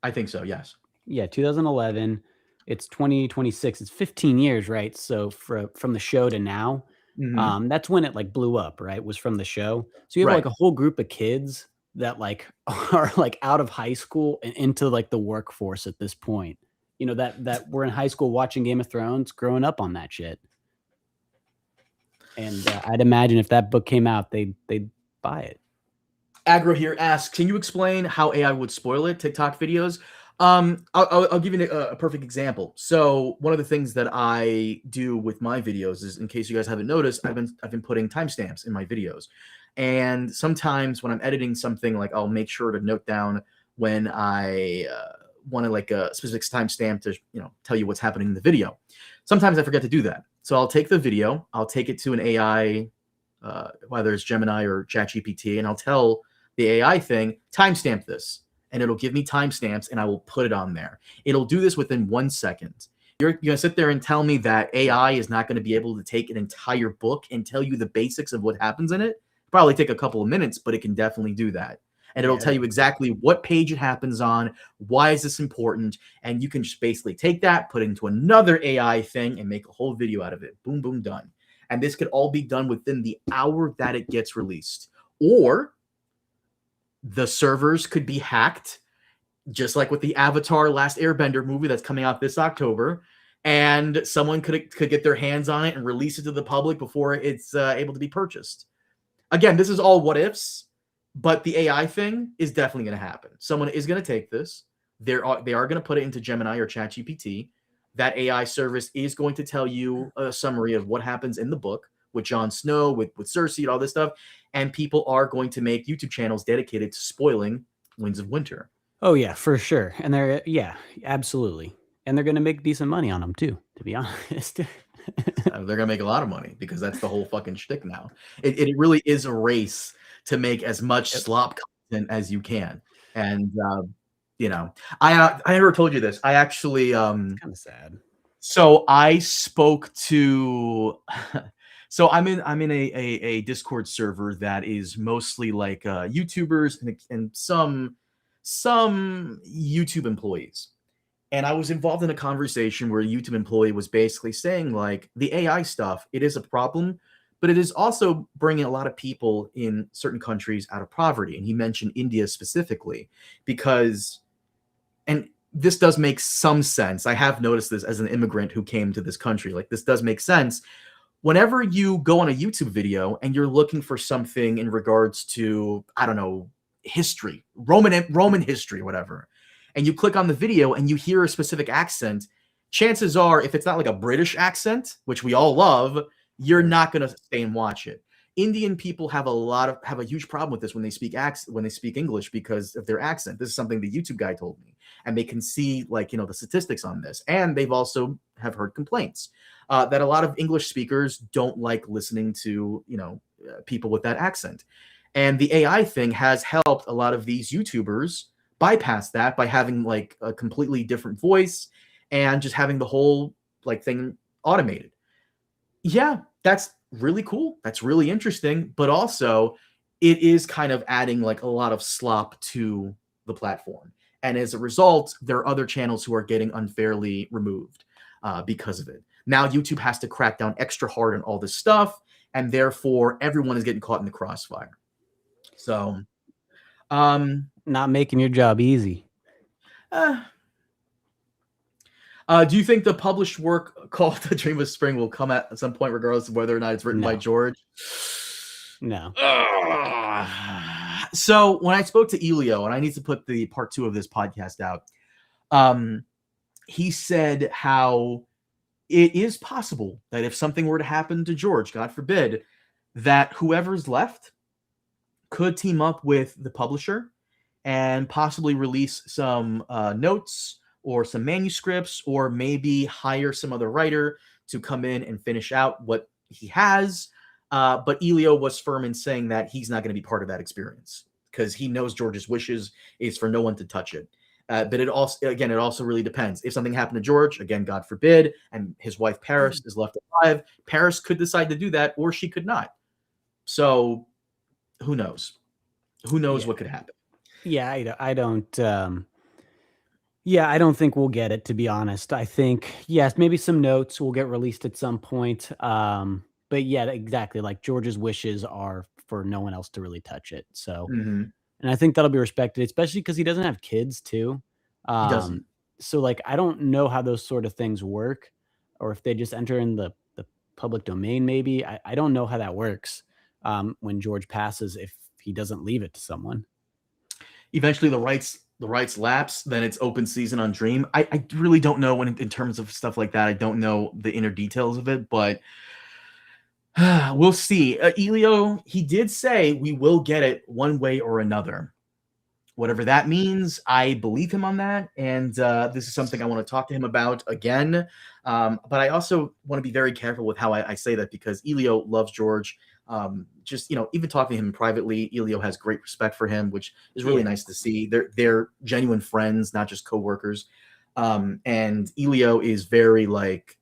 I think so. Yes. Yeah, 2011. It's 2026. It's 15 years, right? So from the show to now, that's when it like blew up, right? Was from the show. So you have like a whole group of kids that like are like out of high school and into like the workforce at this point. You know, that were in high school watching Game of Thrones, growing up on that shit. And I'd imagine if that book came out, they'd buy it. Aggro here asks, can you explain how AI would spoil it? TikTok videos. I'll give you a perfect example. So one of the things that I do with my videos is, in case you guys haven't noticed, I've been putting timestamps in my videos, and sometimes when I'm editing something, like I'll make sure to note down when I want to like a specific timestamp to, you know, tell you what's happening in the video. Sometimes I forget to do that, so I'll take the video, I'll take it to an AI, whether it's Gemini or ChatGPT, and I'll tell the AI thing, timestamp this. And it'll give me timestamps, and I will put it on there. It'll do this within 1 second. You're going to sit there and tell me that AI is not going to be able to take an entire book and tell you the basics of what happens in it? Probably take a couple of minutes, but it can definitely do that. And it'll tell you exactly what page it happens on, why is this important, and you can just basically take that, put it into another AI thing, and make a whole video out of it. Boom, boom, done. And this could all be done within the hour that it gets released. Or the servers could be hacked, just like with the Avatar Last Airbender movie that's coming out this October, and someone could get their hands on it and release it to the public before it's able to be purchased. Again, this is all what ifs, but the AI thing is definitely going to happen. Someone is going to take this. They are going to put it into Gemini or ChatGPT. That AI service is going to tell you a summary of what happens in the book with Jon Snow, with Cersei, and all this stuff. And people are going to make YouTube channels dedicated to spoiling Winds of Winter. Oh yeah, for sure. And they're absolutely. And they're gonna make decent money on them too, to be honest. They're gonna make a lot of money because that's the whole fucking shtick now. It really is a race to make as much slop content as you can. And I never told you this. I actually Kind of sad. So I spoke to so I'm in a Discord server that is mostly like YouTubers and some YouTube employees. And I was involved in a conversation where a YouTube employee was basically saying like the AI stuff, it is a problem, but it is also bringing a lot of people in certain countries out of poverty. And he mentioned India specifically because, and this does make some sense. I have noticed this as an immigrant who came to this country. Like this does make sense. Whenever you go on a YouTube video and you're looking for something in regards to, I don't know, history, Roman history, whatever, and you click on the video and you hear a specific accent, chances are, if it's not like a British accent, which we all love, you're not going to stay and watch it. Indian people have a huge problem with this when they speak English because of their accent. This is something the YouTube guy told me, and they can see the statistics on this, and they've also have heard complaints that a lot of English speakers don't like listening to people with that accent, and the AI thing has helped a lot of these YouTubers bypass that by having like a completely different voice and just having the whole thing automated. Yeah, that's really cool. That's really interesting. But also it is kind of adding like a lot of slop to the platform. And as a result, there are other channels who are getting unfairly removed because of it. Now YouTube has to crack down extra hard on all this stuff. And therefore everyone is getting caught in the crossfire. So, not making your job easy. Do you think the published work called The Dream of Spring will come at some point, regardless of whether or not it's written by George? No. So when I spoke to Elio, and I need to put the part 2 of this podcast out, he said how it is possible that if something were to happen to George, God forbid, that whoever's left could team up with the publisher and possibly release some notes or some manuscripts, or maybe hire some other writer to come in and finish out what he has. But Elio was firm in saying that he's not going to be part of that experience because he knows George's wishes is for no one to touch it. But it also really depends. If something happened to George, again, God forbid, and his wife Paris is left alive, Paris could decide to do that, or she could not. So who knows? Who knows what could happen? Yeah, I don't. I don't think we'll get it, to be honest. I think, yes, maybe some notes will get released at some point. But yeah, exactly. Like George's wishes are for no one else to really touch it. So, and I think that'll be respected, especially because he doesn't have kids too. He doesn't. So like, I don't know how those sort of things work, or if they just enter in the public domain, maybe. I don't know how that works when George passes, if he doesn't leave it to someone. Eventually the rights lapse, then it's open season on Dream. I really don't know in terms of stuff like that. I don't know the inner details of it, but we'll see. Elio, he did say we will get it one way or another. Whatever that means, I believe him on that. And this is something I want to talk to him about again. But I also want to be very careful with how I say that, because Elio loves George. Even talking to him privately, Elio has great respect for him, which is really nice to see. They're genuine friends, not just coworkers. And Elio is very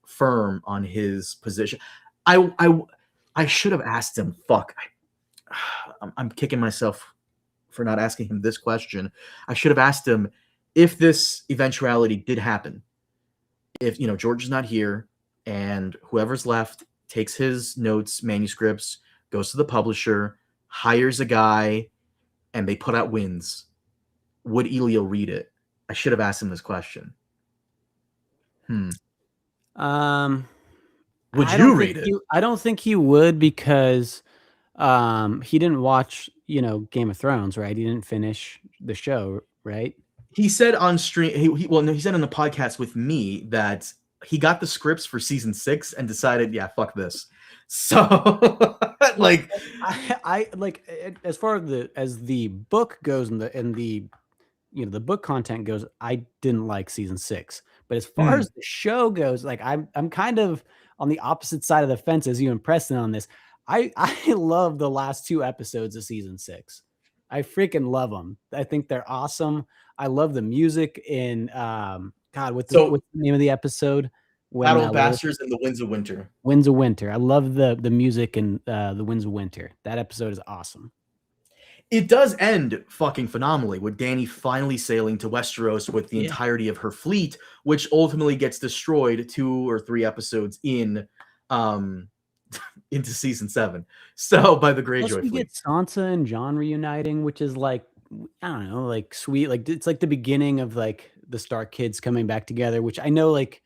firm on his position. I should have asked him. I'm kicking myself for not asking him this question. I should have asked him, if this eventuality did happen, if George is not here and whoever's left takes his notes, manuscripts, goes to the publisher, hires a guy, and they put out wins, would Elio read it? I should have asked him this question. Would you read it? I don't think he would, because he didn't watch, Game of Thrones, right? He didn't finish the show, right? He said on stream, he said on the podcast with me that he got the scripts for season 6 and decided, yeah, fuck this. So I as far as the book goes and the the book content goes, I didn't like season 6. But as far as the show goes, like I'm kind of on the opposite side of the fence as you and Preston on this. I love the last 2 episodes of season 6. I freaking love them. I think they're awesome. I love the music in God, what's the name of the episode? Battle Bastards and the Winds of Winter. Winds of Winter. I love the music in the Winds of Winter. That episode is awesome. It does end fucking phenomenally with Dany finally sailing to Westeros with the entirety of her fleet, which ultimately gets destroyed 2 or 3 episodes in into season 7. So by the Greyjoy we fleet. get Sansa and Jon reuniting, which is like, I don't know, like sweet. Like it's like the beginning of like the Stark kids coming back together, which I know like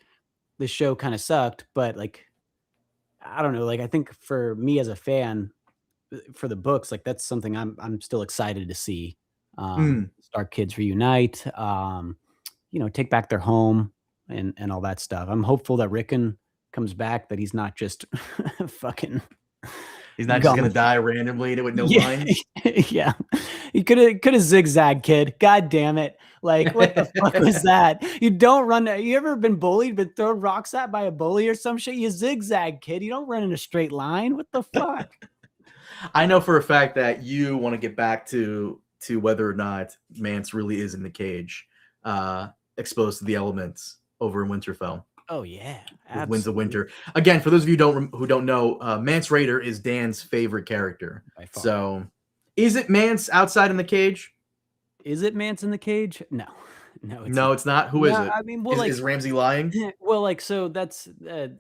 the show kind of sucked, but like I don't know, like I think for me as a fan, for the books, like that's something I'm still excited to see. Stark kids reunite, take back their home and all that stuff. I'm hopeful that Rickon comes back, that he's not just fucking. He's not just gonna die randomly with no lines. Yeah, he could have zigzagged, kid. God damn it! Like what the fuck was that? You don't run. You ever been bullied, been thrown rocks at by a bully or some shit? You zigzag, kid. You don't run in a straight line. What the fuck? I know for a fact that you want to get back to whether or not Mance really is in the cage, exposed to the elements over in Winterfell. Oh yeah, Winds of Winter. Again, for those of you who don't know, Mance Rayder is Dan's favorite character. So, is it Mance outside in the cage? Is it Mance in the cage? No, it's not. Who is it? I mean, well, is Ramsay lying? Well, like so that's the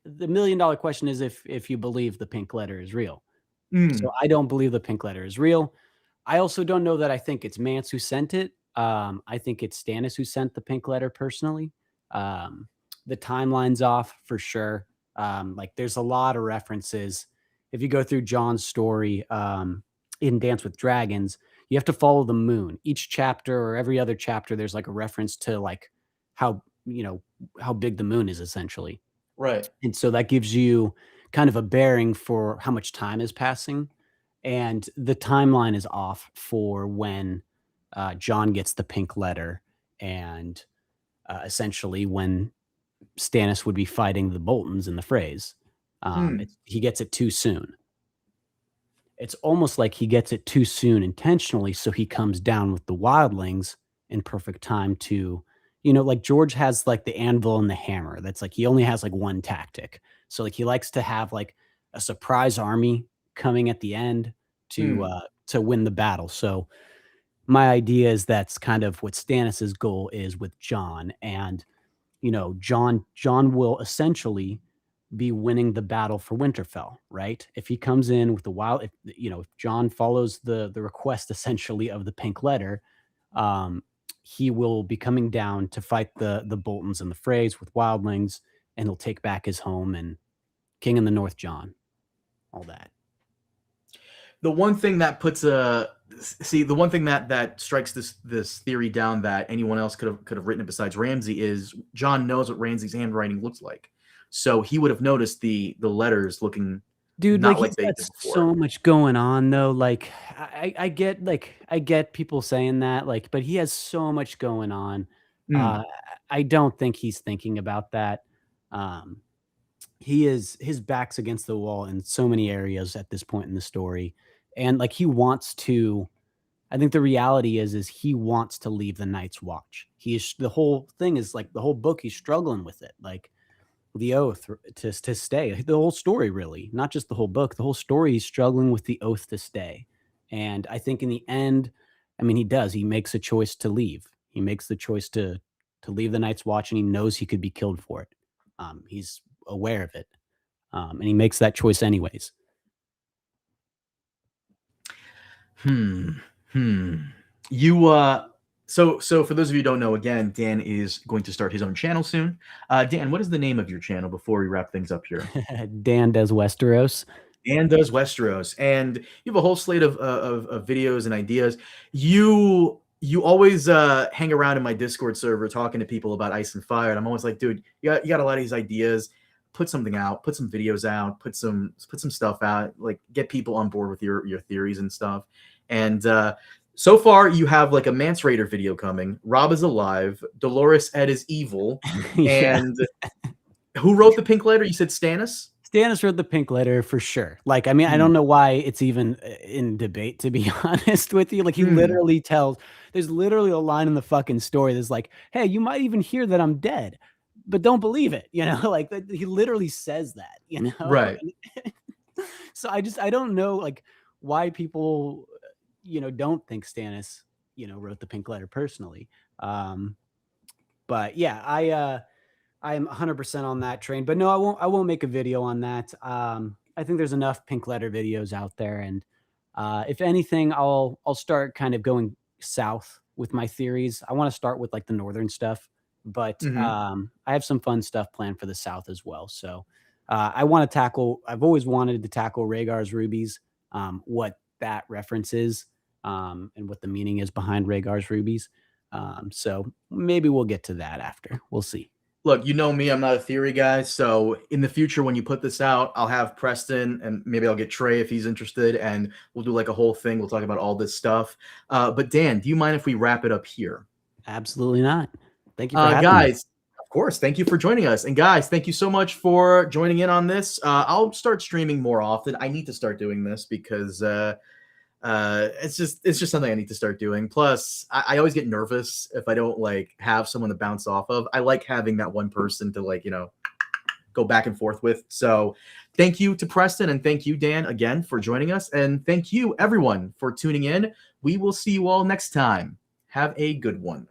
$1 million question is if you believe the pink letter is real. So I don't believe the pink letter is real. I also don't know that I think it's Mance who sent it. I think it's Stannis who sent the pink letter personally. The timeline's off for sure. Like there's a lot of references. If you go through Jon's story in Dance with Dragons, you have to follow the moon. Each chapter or every other chapter, there's like a reference to like how big the moon is essentially. Right. And so that gives you kind of a bearing for how much time is passing. And the timeline is off for when Jon gets the pink letter and essentially when Stannis would be fighting the Boltons in the phrase. He gets it too soon. It's almost like he gets it too soon intentionally, so he comes down with the wildlings in perfect time to, like George has like the anvil and the hammer. That's like he only has like one tactic. So like he likes to have like a surprise army coming at the end to win the battle. So my idea is that's kind of what Stannis's goal is with Jon. And Jon will essentially be winning the battle for Winterfell, right? If he comes in with the if Jon follows the request essentially of the pink letter, he will be coming down to fight the Boltons in the frays with wildlings, and he'll take back his home and King in the North, Jon, all that. The one thing that that strikes this theory down that anyone else could have written it besides Ramsay is Jon knows what Ramsay's handwriting looks like, so he would have noticed the letters looking. Dude, not like they did before. So much going on though. Like I get people saying that, like, but he has so much going on. I don't think he's thinking about that. His back's against the wall in so many areas at this point in the story. And like he wants to, I think the reality is he wants to leave the Night's Watch. The whole thing is like the whole book, he's struggling with it. Like the oath to stay, the whole story, really, not just the whole book, the whole story, he's struggling with the oath to stay. And I think in the end, I mean, he makes a choice to leave. He makes the choice to leave the Night's Watch, and he knows he could be killed for it. He's aware of it. And he makes that choice anyways. So for those of you who don't know, again, Dan is going to start his own channel soon. Dan, what is the name of your channel before we wrap things up here? Dan Does Westeros. Dan Does Westeros. And you have a whole slate of videos and ideas. You always hang around in my Discord server talking to people about Ice and Fire. And I'm always like, dude, you got a lot of these ideas. Put something out, put some videos out, put some stuff out, like get people on board with your theories and stuff. And So far, you have like a Mance Raider video coming. Rob is alive. Dolores Ed is evil. Yeah. And who wrote the pink letter? You said Stannis? Stannis wrote the pink letter for sure. Like, I mean, I don't know why it's even in debate, to be honest with you. Like, he literally tells, there's literally a line in the fucking story that's like, hey, you might even hear that I'm dead, but don't believe it. You know, like he literally says that, you know? Right. So I don't know, like, why people, you know, don't think Stannis, you know, wrote the pink letter personally. But yeah, I'm 100% on that train, but no, I won't make a video on that. I think there's enough pink letter videos out there. And if anything, I'll start kind of going south with my theories. I want to start with like the northern stuff, but I have some fun stuff planned for the south as well. So I've always wanted to tackle Rhaegar's rubies, what that reference is, and what the meaning is behind Rhaegar's rubies. So maybe we'll get to that after. We'll see. Look, you know me, I'm not a theory guy. So in the future, when you put this out, I'll have Preston and maybe I'll get Trey if he's interested, and we'll do like a whole thing. We'll talk about all this stuff. But Dan, do you mind if we wrap it up here? Absolutely not. Thank you for having guys. Of course, thank you for joining us. And guys, thank you so much for joining in on this. I'll start streaming more often. I need to start doing this because it's just something I need to start doing. Plus, I always get nervous if I don't like have someone to bounce off of. I like having that one person to like, you know, go back and forth with. So thank you to Preston and thank you, Dan, again for joining us. And thank you everyone for tuning in. We will see you all next time. Have a good one.